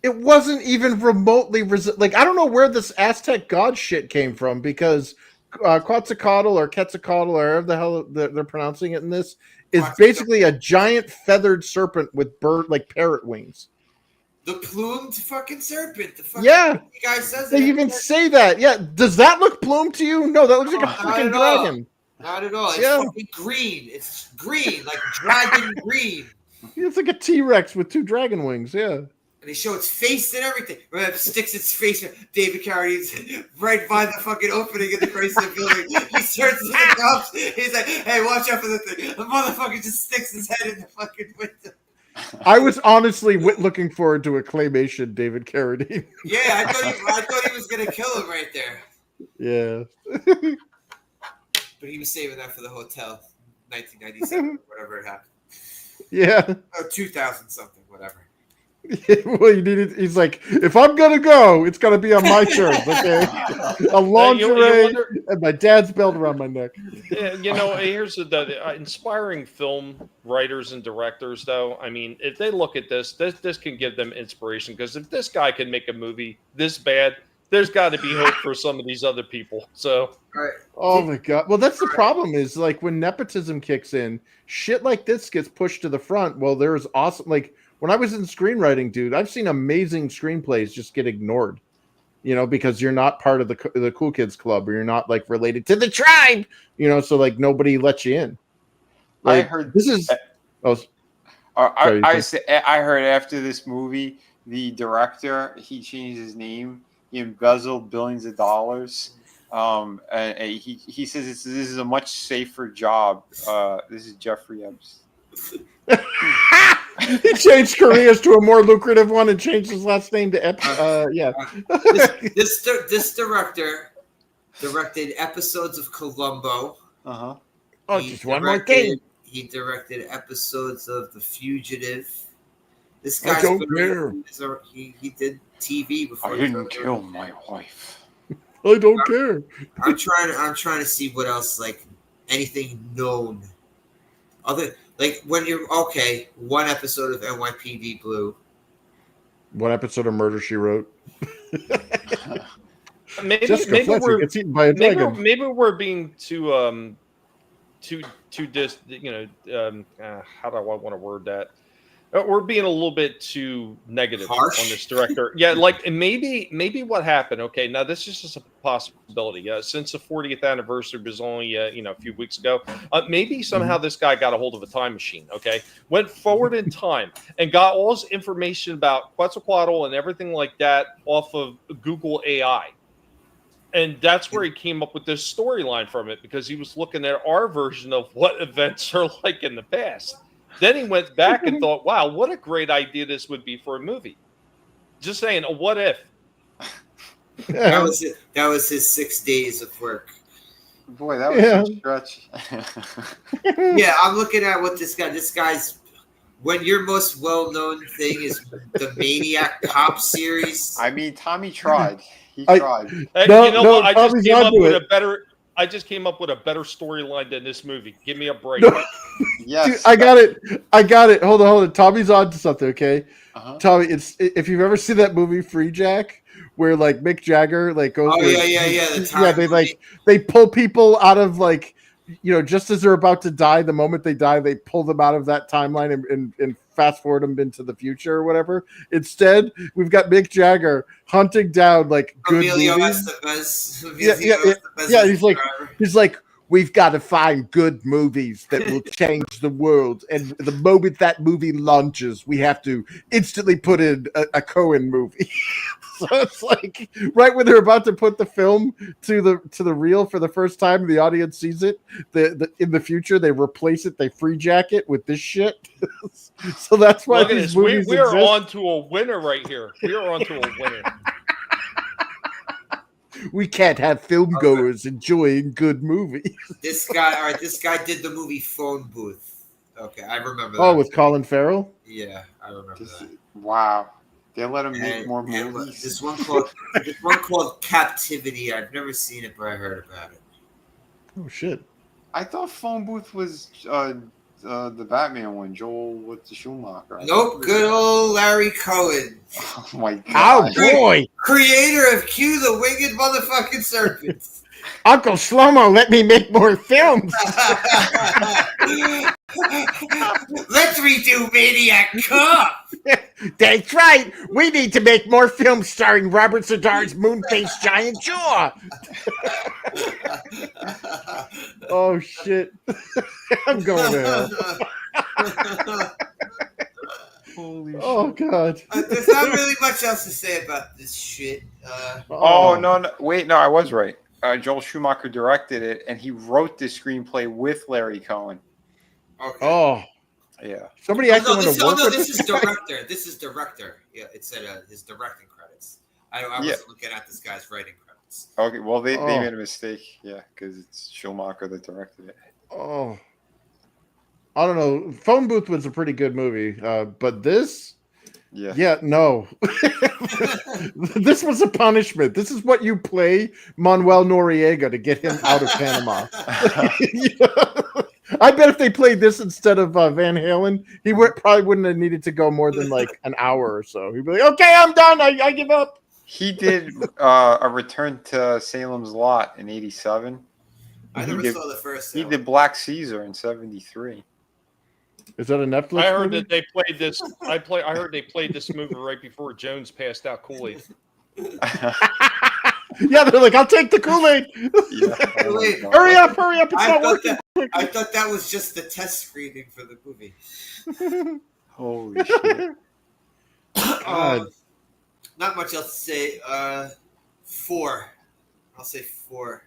it wasn't even remotely like, I don't know where this Aztec god shit came from, because Quetzalcoatl or Quetzalcoatl, or however the hell they're pronouncing it in this, is basically a giant feathered serpent with parrot wings. The plumed fucking serpent. The fucking guy says they even say that. Yeah, does that look plumed to you? No, that looks like a freaking dragon. Not at all. It's fucking green. It's green, like dragon green. It's like a T-Rex with two dragon wings. Yeah. And they show its face and everything. It sticks its face. David Carradine's right by the fucking opening of the Chrysler Building. He turns to the cops. He's like, "Hey, watch out for the thing." The motherfucker just sticks his head in the fucking window. I was honestly looking forward to a claymation David Carradine. Yeah, I thought he was gonna kill him right there. Yeah. But he was saving that for the hotel, 1997, whatever it happened. Yeah. Or 2000 something, whatever. Well, he's like, if I'm gonna go, it's gonna be on my terms, okay? A lingerie and my dad's belt around my neck. Yeah, here's the inspiring film writers and directors, though. I mean, if they look at this can give them inspiration, because if this guy can make a movie this bad, there's got to be hope for some of these other people. So, oh my god! Well, that's the problem. Is like when nepotism kicks in, shit like this gets pushed to the front. Well, there's awesome, like. When I was in screenwriting, dude, I've seen amazing screenplays just get ignored, because you're not part of the cool kids club, or you're not like related to the tribe, so like nobody lets you in. Like, I heard this is. I heard after this movie, the director, he changed his name. He embezzled billions of dollars. And he says this is a much safer job. This is Jeffrey Epps. He changed careers to a more lucrative one and changed his last name to Epps. Yeah. This director directed episodes of Columbo. Uh-huh. Oh, just one more thing. He directed episodes of The Fugitive. This guy's I don't care. He did TV before. I didn't kill my wife. I don't care. I'm trying to see what else, like anything known. Other, like when you're one episode of NYPD Blue. One episode of Murder, She Wrote. maybe we're gets eaten by a dragon. Maybe we're being too how do I want to word that? We're being a little bit too negative Harsh? on this director. Yeah, like and maybe what happened. Okay, now this is just a possibility. Since the 40th anniversary was only a few weeks ago, maybe somehow this guy got a hold of a time machine. Okay, went forward in time and got all his information about Quetzalcoatl and everything like that off of Google AI. And that's where he came up with this storyline from it, because he was looking at our version of what events are like in the past. Then he went back and thought, wow, what a great idea this would be for a movie. Just saying, a what if? That was it. That was his 6 days of work. Boy, that was some stretch. Yeah, I'm looking at what this guy's, when your most well-known thing is the Maniac Cop series. I mean, Tommy tried. He tried. Hey, No, you know no, what? I just Tommy's came up onto with it. a better. I just came up with a better storyline than this movie. Give me a break. No. Yes, Dude, I got it. Hold on. Tommy's on to something, okay? Uh-huh. Tommy, it's if you've ever seen that movie Free Jack, where like Mick Jagger like goes. Oh where, yeah. The time They movie. they pull people out of like just as they're about to die. The moment they die, they pull them out of that timeline and fast forward them into the future or whatever. Instead, we've got Mick Jagger hunting down like good Emilio movies. Estevez. Yeah. He's like, we've got to find good movies that will change the world. And the moment that movie launches, we have to instantly put in a Coen movie. So it's like right when they're about to put the film to the reel for the first time, the audience sees it. In the future, they replace it, they free jack it with this shit. So that's why Look at these this. We movies are exist. on to a winner right here. We are on to a winner. We can't have film goers enjoying good movies. This guy did the movie Phone Booth. Okay, I remember that. Oh, with Colin Farrell? Yeah, I remember that. Wow. They let him make And- more and movies. This one called Captivity. I've never seen it, but I heard about it. Oh shit. I thought Phone Booth was the Batman one, Joel with the Schumacher. Nope, good old Larry Cohen, Oh my Oh god. boy. creator of Q the Winged Motherfucking Serpent. Uncle Shlomo, let me make more films. Let's redo Maniac Cop. That's right. We need to make more films starring Robert Sadar's moon-faced giant jaw. Oh shit. I'm going to hell. Holy Oh god. There's not really much else to say about this shit. Oh, no. Wait, no, I was right. Joel Schumacher directed it, and he wrote the screenplay with Larry Cohen. Okay. Oh. Yeah. Somebody actually want to work with this is director. This is director. Yeah, it said his directing credits. I wasn't looking at this guy's writing credits. Okay, well, they Oh. made a mistake. Yeah, because it's Schumacher that directed it. Oh. I don't know. Phone Booth was a pretty good movie, but this, Yeah. no. This was a punishment. This is what you play Manuel Noriega to get him out of Panama. I bet if they played this instead of Van Halen, he probably wouldn't have needed to go more than like an hour or so. He'd be like, okay, I'm done. I give up. He did a Return to Salem's Lot in '87. I never saw the first. He did Black Caesar in '73. Is that a Netflix I heard movie? that they played this. I heard they played this movie right before Jones passed out Kool-Aid. Yeah, they're like, I'll take the Kool-Aid. Yeah. Wait, Hurry up. It's not working. I thought that was just the test screening for the movie. Holy shit. God. Not much else to say. 4. I'll say 4.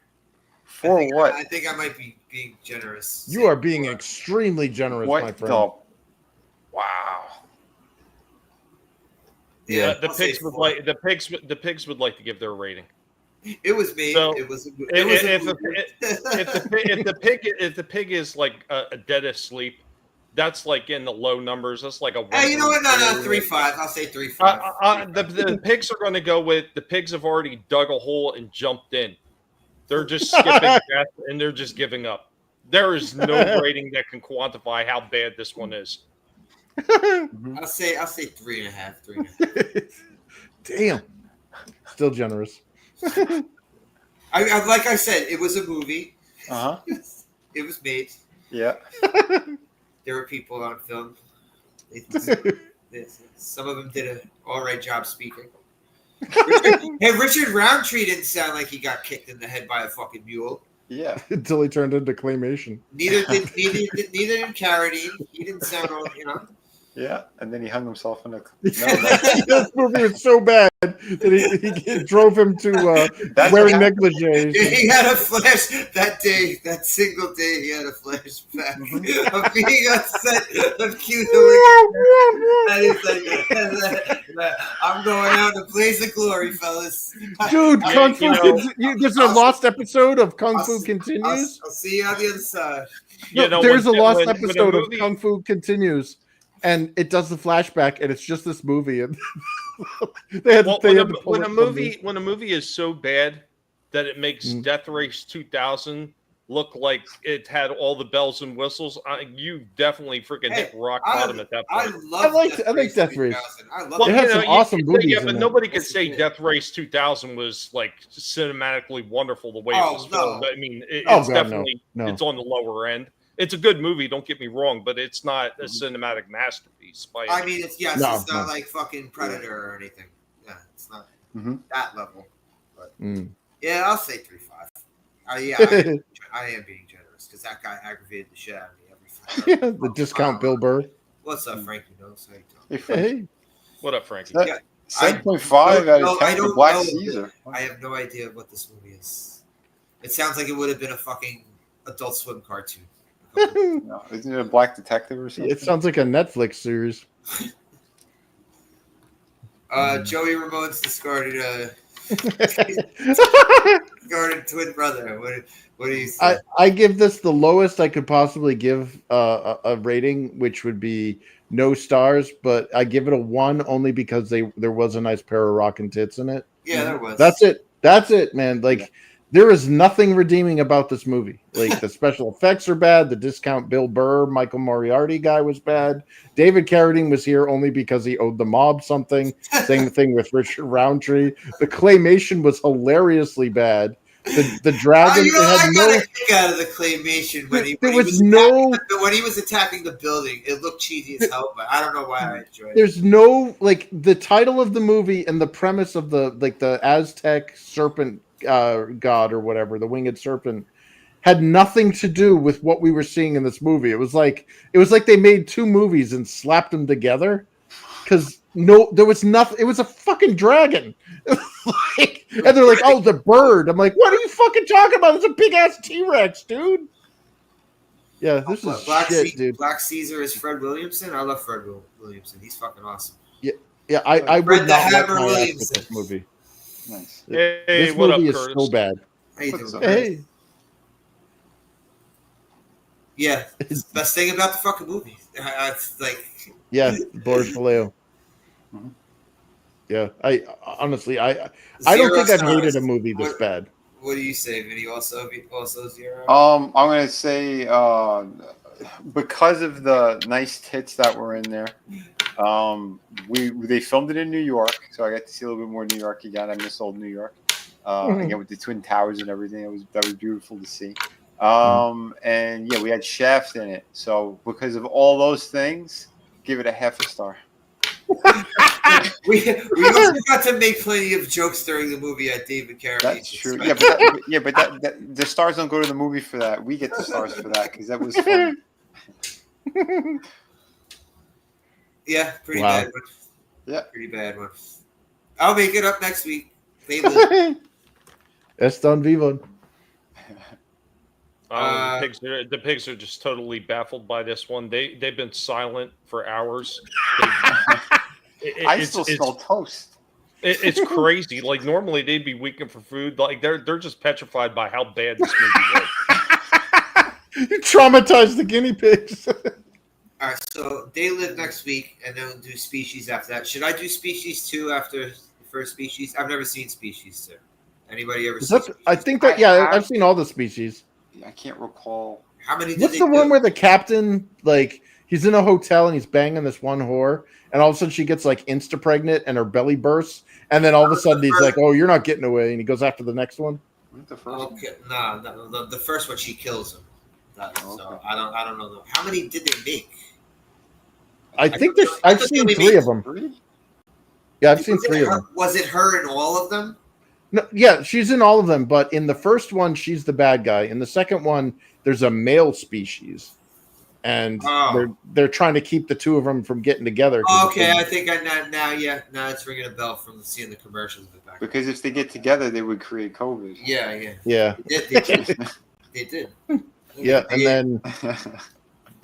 For I think, what? I think I might be being generous. You are being extremely generous, my What friend. the? Wow. Yeah, The I'll say pigs would 4. like the pigs would like to give their rating. It was me. So, it was. If the pig is like a dead asleep, that's like in the low numbers. That's like a. Hey, you know what? No, 3.5. I'll say 3.5. The pigs are going to go with the pigs have already dug a hole and jumped in. They're just skipping death and they're just giving up. There is no rating that can quantify how bad this one is. I'll say 3.5. 3.5. Damn. Still generous. I like I said, it was a movie. Uh huh. It was made. Yeah. There were people on film. Some of them did an all right job speaking. Richard Roundtree didn't sound like he got kicked in the head by a fucking mule. Yeah. Until he turned into claymation. Neither did Carradine. He didn't sound all, Yeah, and then he hung himself in a. This movie was so bad that he drove him to wearing negligees. He had a flash that day, that single day. He had a flashback of being upset of Q. And he's like, "I'm going out to blaze of glory, fellas." Dude, Kung Fu. There's a lost episode of Kung Fu Continues. I'll see you on the other side. There's a lost episode of Kung Fu Continues. And it does the flashback, and it's just this movie. And when a movie is so bad that it makes Death Race 2000 look like it had all the bells and whistles, you definitely freaking hit rock bottom at that point. I like Death Race. It had some awesome movies. Yeah, but nobody could say Death Race 2000 was like cinematically wonderful the way it was filmed. I mean, it's definitely it's on the lower end. It's a good movie, don't get me wrong, but it's not a cinematic masterpiece. It's not like fucking Predator or anything. Yeah, it's not that level. But yeah, I'll say 3.5. I am being generous because that guy aggravated the shit out of me every time. The discount Bill Burr. What's up, Frankie? Hey. What up, Frankie? 7.5 out of 10 for Black Caesar. I have no idea what this movie is. It sounds like it would have been a fucking Adult Swim cartoon. No, isn't it a Black Detective or something? It sounds like a Netflix series. Joey Ramone's discarded twin brother. What do you say? I give this the lowest I could possibly give a rating, which would be no stars, but I give it a 1 only because there was a nice pair of rockin' tits in it. Yeah, there was. That's it, man. Like, there is nothing redeeming about this movie. Like, the special effects are bad. The discount Bill Burr, Michael Moriarty guy was bad. David Carradine was here only because he owed the mob something. Same thing with Richard Roundtree. The claymation was hilariously bad. The dragon. I got a kick out of the claymation when he was attacking the building. It looked cheesy as hell, but I don't know why I enjoyed it. There's no, like, the title of the movie and the premise of the Aztec serpent god or whatever, the Winged Serpent, had nothing to do with what we were seeing in this movie. It was like they made 2 movies and slapped them together because there was nothing. It was a fucking dragon. And they're like, oh, the bird. I'm like, what are you fucking talking about? It's a big ass T-Rex, dude. Yeah, this is shit, dude. Black Caesar is Fred Williamson. I love Fred Williamson. He's fucking awesome. Yeah. I would not let my ass with this movie. Nice. Hey, this what movie up, is Curtis? so bad. How you doing? Hey. Yeah, it's the best thing about the fucking movie. It's like, yeah, Boris Vallejo. Yeah, I honestly, I don't think I've hated a movie this bad. What do you say, Vinny? Also 0? I'm gonna say because of the nice tits that were in there. They filmed it in New York, so I got to see a little bit more New York again. I miss old New York. Again with the Twin Towers and everything. That was beautiful to see. And yeah, we had Shaft in it. So because of all those things, give it a 0.5 star. we also got to make plenty of jokes during the movie at David Carradine. That's true. Yeah, but the stars don't go to the movie for that. We get the stars for that because that was fun. Yeah, pretty bad one. Yeah, pretty bad one. I'll make it up next week. Estan vivo. The pigs are just totally baffled by this one. They've been silent for hours. I still smell toast. It's crazy. Like, normally they'd be weakened for food. Like, they're just petrified by how bad this movie was. You traumatized the guinea pigs. All right, so They Live next week, and then we'll do Species after that. Should I do Species 2 after the first Species? I've never seen Species 2. Anybody ever seen Species? I think that, I've seen all the Species. I can't recall. How many did What's the one where the captain, like, he's in a hotel and he's banging this one whore, and all of a sudden she gets, like, insta-pregnant and her belly bursts, and then all of a sudden he's like, oh, you're not getting away, and he goes after the next one? The first one? No, the first one, she kills him. So I don't know. How many did they make? I think there's. I've seen 3 of them. 3? Yeah, I've seen 3 of them. Was it her in all of them? No, yeah, she's in all of them, but in the first one, she's the bad guy. In the second one, there's a male species, and they're trying to keep the 2 of them from getting together. Okay, I think now it's ringing a bell from seeing the commercials in the back. Because if they get together, they would create COVID. Yeah. They did. Yeah, and then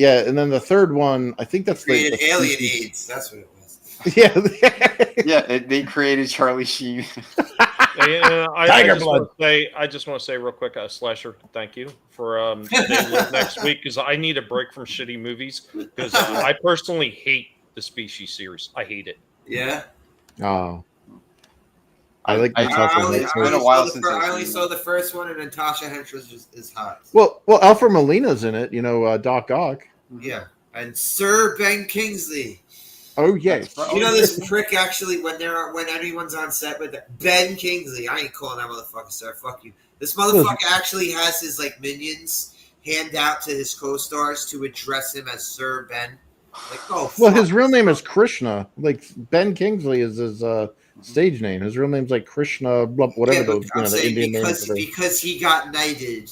and then the third one, I think that's created alien AIDS. That's what it was. Yeah, They created Charlie Sheen. I just want to say real quick, Slasher, thank you for being with next week, because I need a break from shitty movies, because I personally hate the Species series. I hate it. Yeah. Oh. I like I only saw the first one, and Natasha Henstridge is hot. Well, Alfred Molina's in it. Doc Ock. Yeah, and Sir Ben Kingsley. Oh yes. This prick actually when anyone's on set with Ben Kingsley, I ain't calling that motherfucker sir. Fuck you. This motherfucker actually has his minions hand out to his co-stars to address him as Sir Ben. Well, his real name is Krishna. Ben Kingsley is his stage name. His real name's Krishna, whatever the Indian names. Because he got knighted,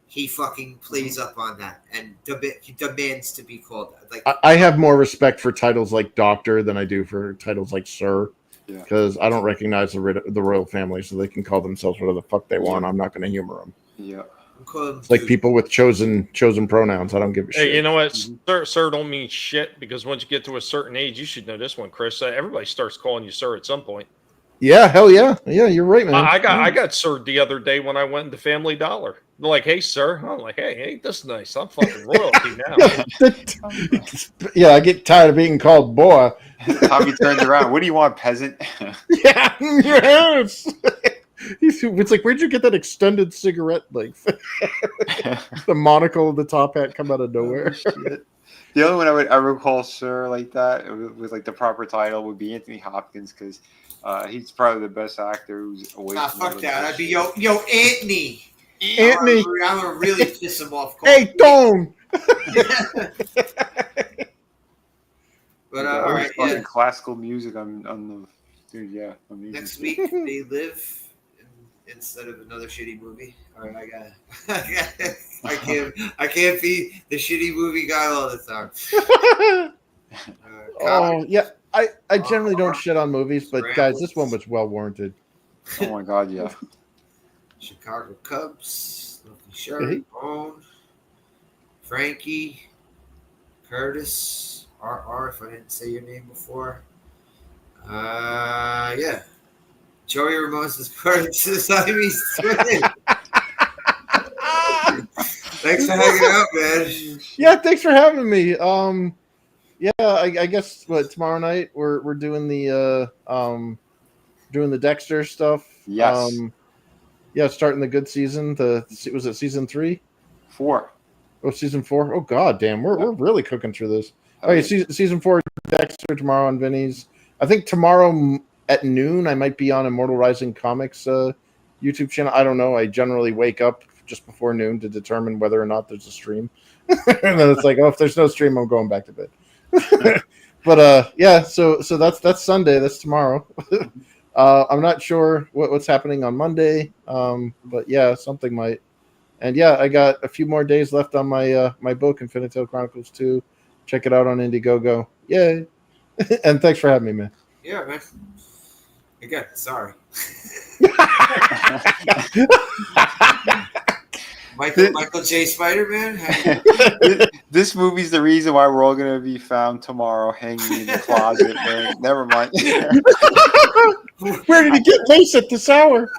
he fucking plays up on that and he demands to be called that. I have more respect for titles like Doctor than I do for titles like Sir, because I don't recognize the royal family, so they can call themselves whatever the fuck they want. I'm not going to humor them. Yeah. It's like people with chosen pronouns. I don't give a shit. Hey, you know what? Sir don't mean shit, because once you get to a certain age, you should know this one, Chris. Everybody starts calling you sir at some point. Yeah, hell yeah. Yeah, you're right, man. I got sir the other day when I went into Family Dollar. They're like, hey, sir. I'm like, hey, ain't this nice? I'm fucking royalty now. Yeah, I get tired of being called boy. Tommy turns around. What do you want, peasant? Yeah, yes. It's like, where'd you get that extended cigarette length? The monocle of the top hat come out of nowhere. The only one I would call sir like that with the proper title would be Anthony Hopkins, because he's probably the best actor who's away from fuck that. I'd be yo Anthony. Anthony. I'm gonna really piss him off. Hey, Don. But all right, fucking classical music on the dude. Yeah, amazing. Next week they live instead of another shitty movie. All right, I can't be the shitty movie guy all the time. Oh yeah, I generally don't shit on movies, but guys, this one was well warranted. Oh my god, yeah. Chicago Cubs, Sherry, Bone, Frankie, Curtis, RR, if I didn't say your name before. Yeah. Joey Ramos is part of the Siamese twin. Thanks for hanging out, man. Yeah, thanks for having me. Yeah, I guess tomorrow night we're doing the Dexter stuff. Yes. Yeah, starting the good season. Was it season 3? 4. Oh, season 4. Oh god damn, we're really cooking through this. Okay, season 4 Dexter tomorrow on Vinny's. I think tomorrow at noon I might be on Immortal Rising Comics YouTube channel. I don't know. I generally wake up just before noon to determine whether or not there's a stream. And then it's like, oh, if there's no stream, I'm going back to bed. But yeah, so that's Sunday. That's tomorrow. I'm not sure what's happening on Monday. But yeah, something might. And yeah, I got a few more days left on my my book, Infinite Tale Chronicles 2. Check it out on Indiegogo. Yay! And thanks for having me, man. Yeah, man. Again, sorry. Michael J. Spider-Man. This movie's the reason why we're all going to be found tomorrow hanging in the closet. Man. Never mind. Where did he get lace at this hour?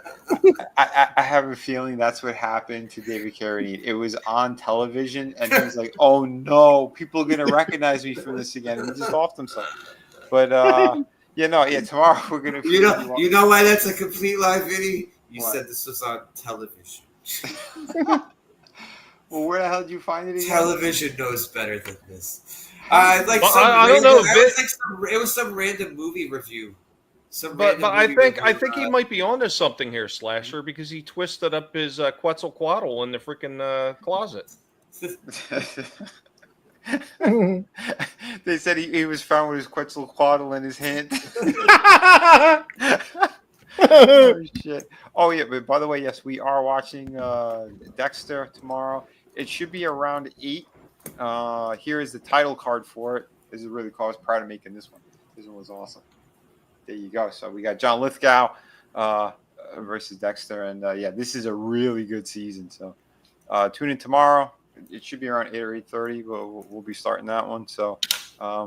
I have a feeling that's what happened to David Carradine. It was on television, and he was like, "Oh no, people are going to recognize me from this again," and he just offed himself. But tomorrow we're going to. You know why that's a complete lie, Vinny? You said this was on television. Well, where the hell did you find it again? Television knows better than this. I don't know. It was some random movie review. But I think he might be onto something here, Slasher, because he twisted up his Quetzalcoatl in the freaking closet. They said he was found with his Quetzalcoatl in his hand. Oh shit! Oh yeah, but by the way, yes, we are watching Dexter tomorrow. It should be around 8. Here is the title card for it. This is really cool. I was proud of making this one. This one was awesome. There you go. So we got John Lithgow versus Dexter, and yeah, this is a really good season. So tune in tomorrow. It should be around 8 or 8:30. We'll be starting that one. So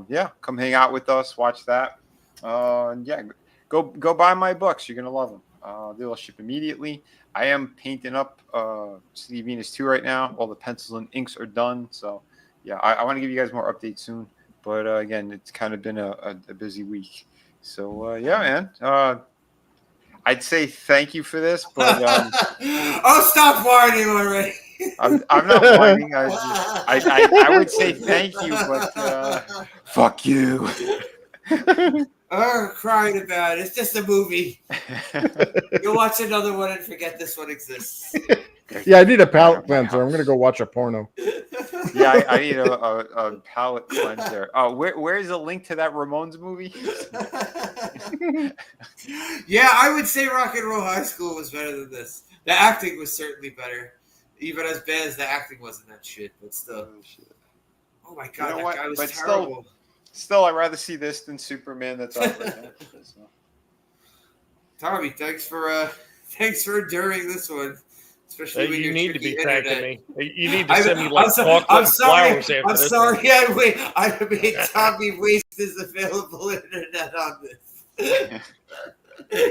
yeah, come hang out with us. Watch that. And yeah. Go buy my books. You're gonna love them. They'll ship immediately. I am painting up Steve Venus 2 right now. All the pencils and inks are done. So yeah, I want to give you guys more updates soon. But again, it's kind of been a busy week. So yeah, man. I'd say thank you for this, but oh, stop whining already. I'm not whining. I would say thank you, but fuck you. Oh, crying about it. It's just a movie. You'll watch another one and forget this one exists. Yeah, I need a palate cleanser. I'm gonna go watch a porno. Yeah, I need a palate cleanser. Where's the link to that Ramones movie? Yeah, I would say Rock and Roll High School was better than this. The acting was certainly better. Even as bad as the acting wasn't that shit, but still. Oh my god, that guy was terrible. Still, I'd rather see this than Superman. That's out right now. So. Tommy, thanks for enduring this one. Especially when you you're need to be internet. thanking me. You need to send me like chocolate I'm sorry. flowers after I'm this. sorry. I made Tommy waste his available internet on this.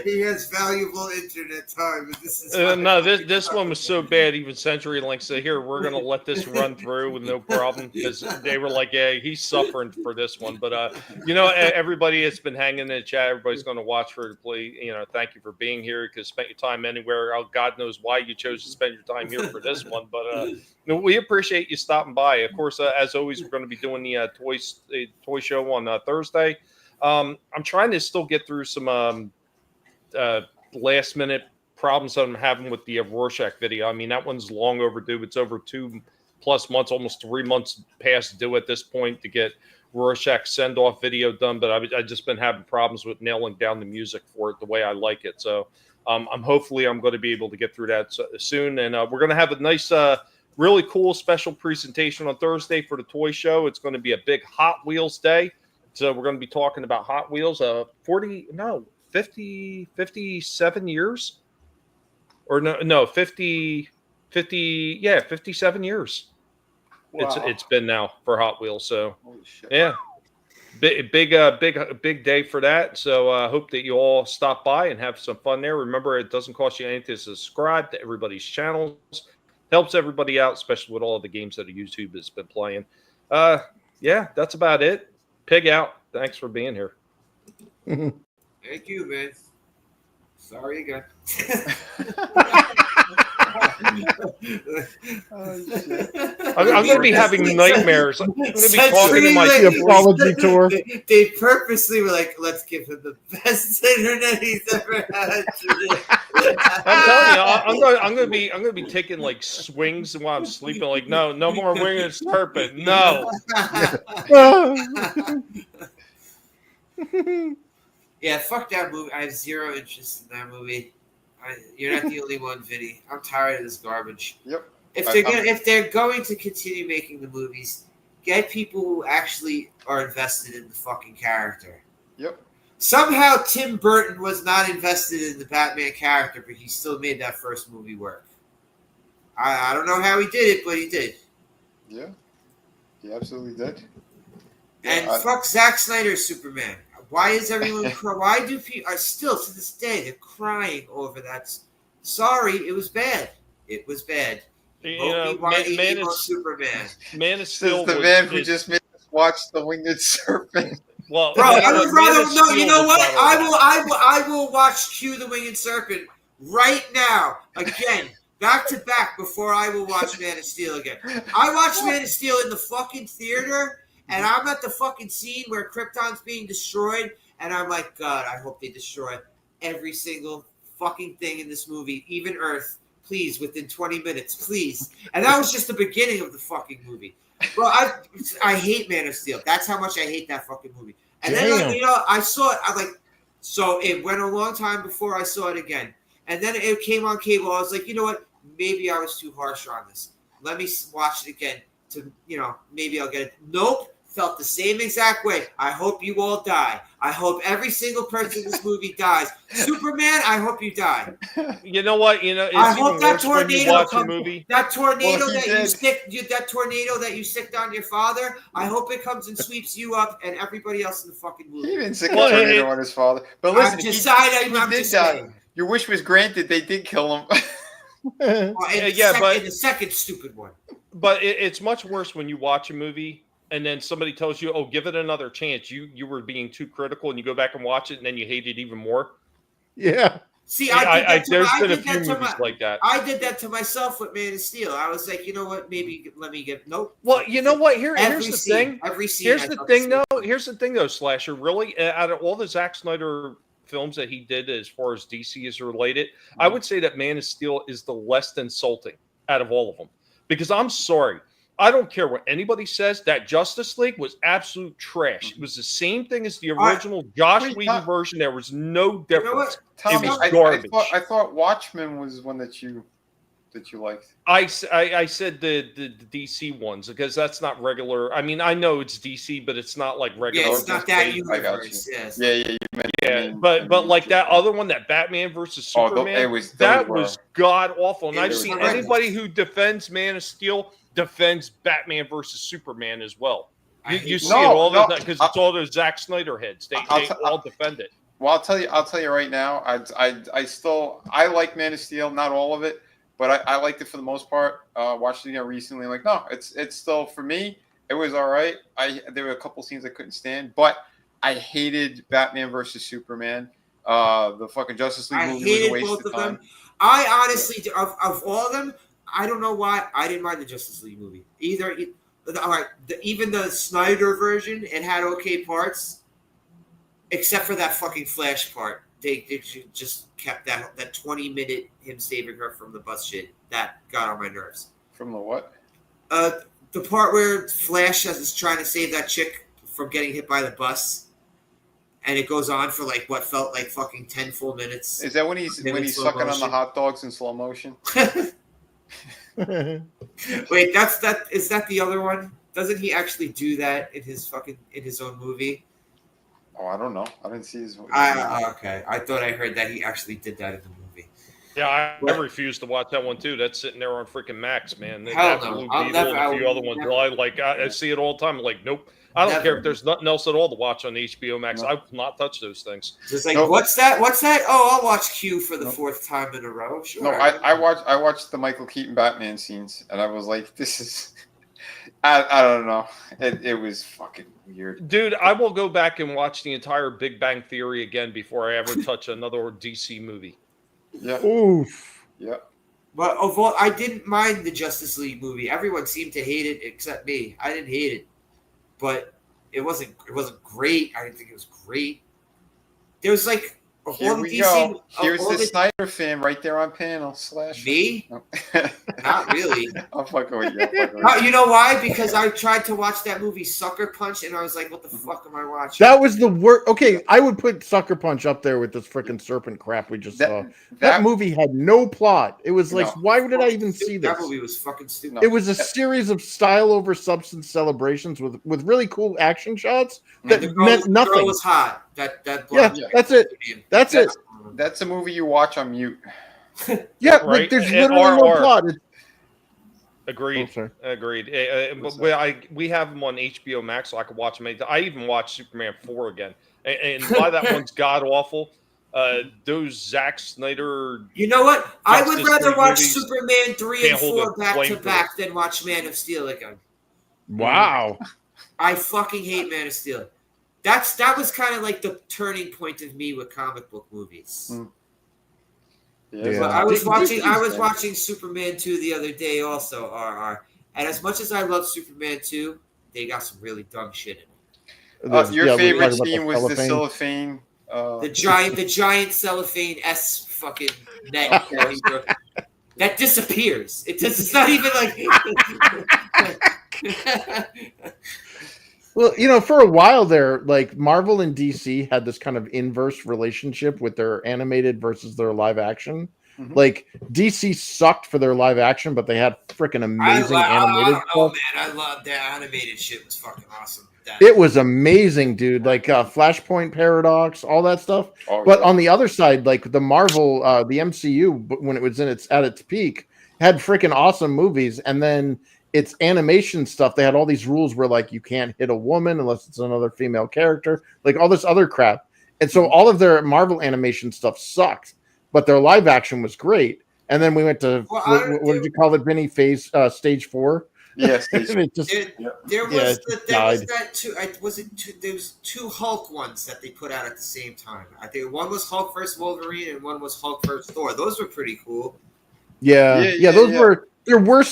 He has valuable internet time. But this is no, this one was so bad. Even CenturyLink said, "Here, we're gonna let this run through with no problem," because they were like, "Yeah, he's suffering for this one." But everybody that's been hanging in the chat, everybody's going to watch for the play. Thank you for being here. Because spent your time anywhere. Oh, God knows why you chose to spend your time here for this one. But we appreciate you stopping by. Of course, as always, we're going to be doing the toy show on Thursday. I'm trying to still get through some. Last minute problems that I'm having with the Rorschach video. I mean, that one's long overdue. It's over 2+ months, almost 3 months past due at this point to get Rorschach send off video done. But I've just been having problems with nailing down the music for it the way I like it. So I'm going to be able to get through that soon. And we're going to have a nice, really cool special presentation on Thursday for the toy show. It's going to be a big Hot Wheels day. So we're going to be talking about Hot Wheels, 57 years or no 50 yeah 57 years. Wow. It's been now for Hot Wheels. So yeah, big day for that. So I hope that you all stop by and have some fun there. Remember, it doesn't cost you anything to subscribe to everybody's channels. Helps everybody out, especially with all of the games that YouTube has been playing. Yeah, that's about it. Pig out. Thanks for being here. Thank you, man. Sorry again. I'm going to be having nightmares. I'm going to be talking to my apology tour. They purposely were like, let's give him the best internet he's ever had. I'm telling you, I'm going to be taking like swings while I'm sleeping. Like, no more Winged Serpent. No. Yeah, fuck that movie. I have zero interest in that movie. You're not the only one, Vinny. I'm tired of this garbage. Yep. If they're going to continue making the movies, get people who actually are invested in the fucking character. Yep. Somehow Tim Burton was not invested in the Batman character, but he still made that first movie work. I don't know how he did it, but he did. Yeah. He absolutely did. And fuck Zack Snyder's Superman. Why is everyone crying? Why do people are still to this day they're crying over that? Sorry, it was bad. It was bad. Man of Steel. This is the man who just made us watch the Winged Serpent. Well, bro, I would rather no. You know what? I will watch Q the Winged Serpent right now again. Back to back before I will watch Man of Steel again. I watched Man of Steel in the fucking theater. And I'm at the fucking scene where Krypton's being destroyed, and I'm like, God, I hope they destroy every single fucking thing in this movie, even Earth, please, within 20 minutes, please. And that was just the beginning of the fucking movie. Well, I hate Man of Steel. That's how much I hate that fucking movie. And then, Damn. like, I saw it. So it went a long time before I saw it again. And then it came on cable. I was like, you know what? Maybe I was too harsh on this. Let me watch it again to, maybe I'll get it. Nope. Felt the same exact way. I hope you all die. I hope every single person in this movie dies. Superman, I hope you die. You know what? It's I hope even that worse when you tornado watch a comes. movie. That tornado Well, that tornado that you sicked on your father. I hope it comes and sweeps you up and everybody else in the fucking movie. He didn't sick a tornado on his father. But listen, I'm did just die. saying. Your wish was granted. They did kill him. In the second stupid one. But it's much worse when you watch a movie and then somebody tells you, "Oh, give it another chance." You were being too critical, and you go back and watch it, and then you hate it even more. Yeah. See, there's been a few movies like that. I did that to myself with Man of Steel. I was like, you know what? Maybe let me get nope. Well, you know what? Here's the thing. Every scene. Here's the thing, though, Slasher. Really, out of all the Zack Snyder films that he did, as far as DC is related, I would say that Man of Steel is the least insulting out of all of them. Because I'm sorry. I don't care what anybody says. That Justice League was absolute trash. It was the same thing as the original Josh Whedon version. There was no difference. Tommy, it was garbage. I thought Watchmen was one that you liked. I said the DC ones because that's not regular. I mean, I know it's DC, but it's not like regular. Yeah, it's not that universe. Yes. But like that other one, that Batman versus Superman, was god awful. And I've seen anybody who defends Man of Steel defends Batman versus Superman as well. You see it all the time because it's all those Zack Snyder heads. They all defend it. Well, I'll tell you right now. I like Man of Steel, not all of it, but I liked it for the most part. Watched it again recently. Like, no, it's still, for me, it was all right. There were a couple scenes I couldn't stand, but I hated Batman versus Superman. The fucking Justice League movie was a waste both of time. them. I honestly, of all of them, I don't know why I didn't mind the Justice League movie. Even the Snyder version, it had okay parts, except for that fucking Flash part. They just kept that 20-minute him saving her from the bus shit. That got on my nerves. From the what? The part where Flash is trying to save that chick from getting hit by the bus, and it goes on for like what felt like fucking 10 full minutes. Is that when he's sucking on the hot dogs in slow motion? Wait, is that the other one? Doesn't he actually do that in his own movie? Oh, I don't know. I didn't see his movie. Okay. I thought I heard that he actually did that in the movie. Yeah, I refuse to watch that one too. That's sitting there on freaking Max, man. Hell no. And a few other ones. I see it all the time. I'm like, nope. I don't care if there's nothing else at all to watch on HBO Max. I will not touch those things. It's like, what's that? Oh, I'll watch Q for the fourth time in a row. Sure. No, I watched the Michael Keaton Batman scenes, and I was like, this is, I don't know. It was fucking weird. Dude, I will go back and watch the entire Big Bang Theory again before I ever touch another DC movie. Yeah. Oof. Yeah. But overall, I didn't mind the Justice League movie. Everyone seemed to hate it except me. I didn't hate it. But it wasn't great. I didn't think it was great. There was like here we go. Here's the Snyder fan right there on panel. Slash me? No. Not really. I'm fucking with you. You know why? Because I tried to watch that movie Sucker Punch, and I was like, "What the fuck am I watching?" That was the worst. Okay, I would put Sucker Punch up there with this freaking serpent crap we just saw. That movie had no plot. It was like, why did I even see this? That movie was fucking stupid. It was a series of style over substance celebrations with really cool action shots that meant nothing. The girl was hot. That that's it. That's it. That's a movie you watch on mute. Yeah, right? Like there's literally no plot. Agreed. Agreed. We have them on HBO Max, so I can watch them. I even watched Superman 4 again, and why that one's god awful. Those Zack Snyder. You know what? I would rather watch Superman 3 and 4 back to back than watch Man of Steel again. Wow. I fucking hate Man of Steel. That was kind of like the turning point of me with comic book movies. Yeah. But I was watching Superman 2 the other day also, and as much as I love Superman 2, they got some really dumb shit in it. Your favorite scene was the cellophane. The giant cellophane S fucking net that disappears. It's not even like Well, you know, for a while there, like Marvel and DC had this kind of inverse relationship with their animated versus their live action. Mhm. Like DC sucked for their live action, but they had freaking amazing animated I don't know, stuff. man. I love that animated shit. Was fucking awesome. It was amazing, dude. Like Flashpoint Paradox, all that stuff. Oh, But yeah. on the other side, like the Marvel, the MCU, when it was at its peak, had freaking awesome movies, and then its animation stuff. They had all these rules where like you can't hit a woman unless it's another female character, like all this other crap. And so all of their Marvel animation stuff sucked, but their live action was great. And then we went to what did you call it, Vinny? Stage 4. Yes, It just, There Yeah, was that two. There was two Hulk ones that they put out at the same time. I think one was Hulk vs. Wolverine and one was Hulk vs. Thor. Those were pretty cool. those were there were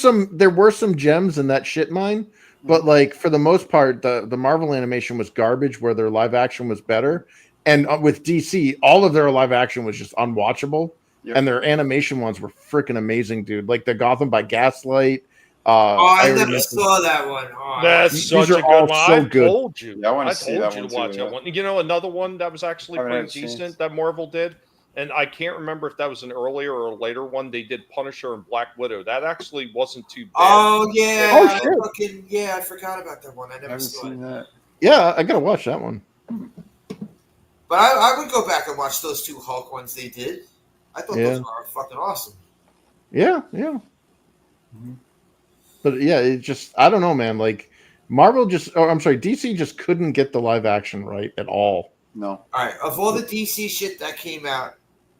some gems in that shit mine, but like for the most part, the Marvel animation was garbage where their live action was better. And with DC, all of their live action was just unwatchable, and their animation ones were freaking amazing, dude. Like the Gotham by Gaslight. I never saw that one. That's such a good one. I told you. Yeah, I want I to see told that you one to watch too, that one. You know, another one that was actually pretty decent that Marvel did, and I can't remember if that was an earlier or a later one. They did Punisher and Black Widow. That actually wasn't too bad. Oh yeah. Oh shit. I forgot about that one. I never saw seen that. Yeah, I gotta watch that one. But I would go back and watch those two Hulk ones they did. I thought those were fucking awesome. Yeah. But yeah, it just, I don't know, man. Like DC just couldn't get the live action right at all. No. All right, of all the DC shit that came out,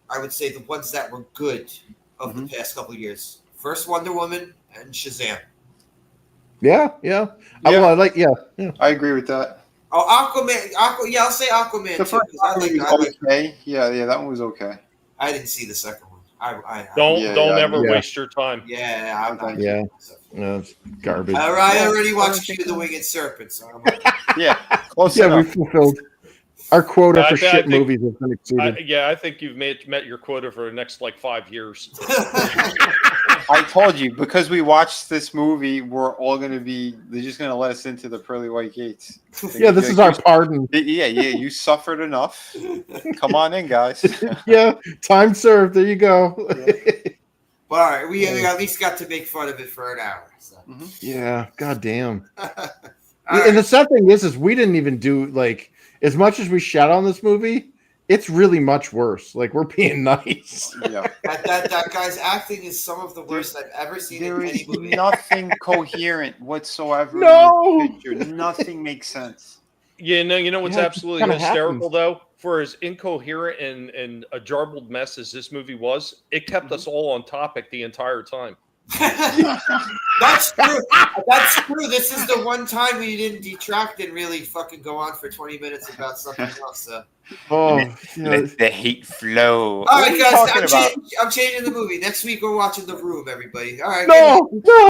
I would say the ones that were good of the past couple of years. First Wonder Woman and Shazam. Yeah. I agree with that. Oh, Aquaman. I'll say Aquaman. The first one was okay. Yeah, that one was okay. I didn't see the second one. Don't ever waste your time. Yeah, I'm not. Yeah, it's garbage. I already watched Q the Winged Serpent, so I'm like, close enough. We fulfilled our quota for shit movies has been exceeded. I think you've met your quota for the next like 5 years. I told you, because we watched this movie, we're all going to be, they're just going to let us into the pearly white gates. Yeah, this is our pardon. Yeah, you suffered enough. Come on in, guys. Yeah, time served. There you go. But all right, we at least got to make fun of it for an hour. So. Yeah, goddamn. And the sad thing is we didn't even do, like, as much as we shat on this movie, it's really much worse. Like, we're being nice. Yeah. That guy's acting is some of the worst I've ever seen in any movie. Nothing coherent whatsoever. No. In the picture. Nothing makes sense. Yeah, no, you know what's absolutely hysterical though? For as incoherent and a jarbled mess as this movie was, it kept us all on topic the entire time. That's true. That's true. This is the one time we didn't detract and really fucking go on for 20 minutes about something else. So. Let the hate flow. All right, guys, I'm changing the movie. Next week we're watching The Room, everybody. All right. No.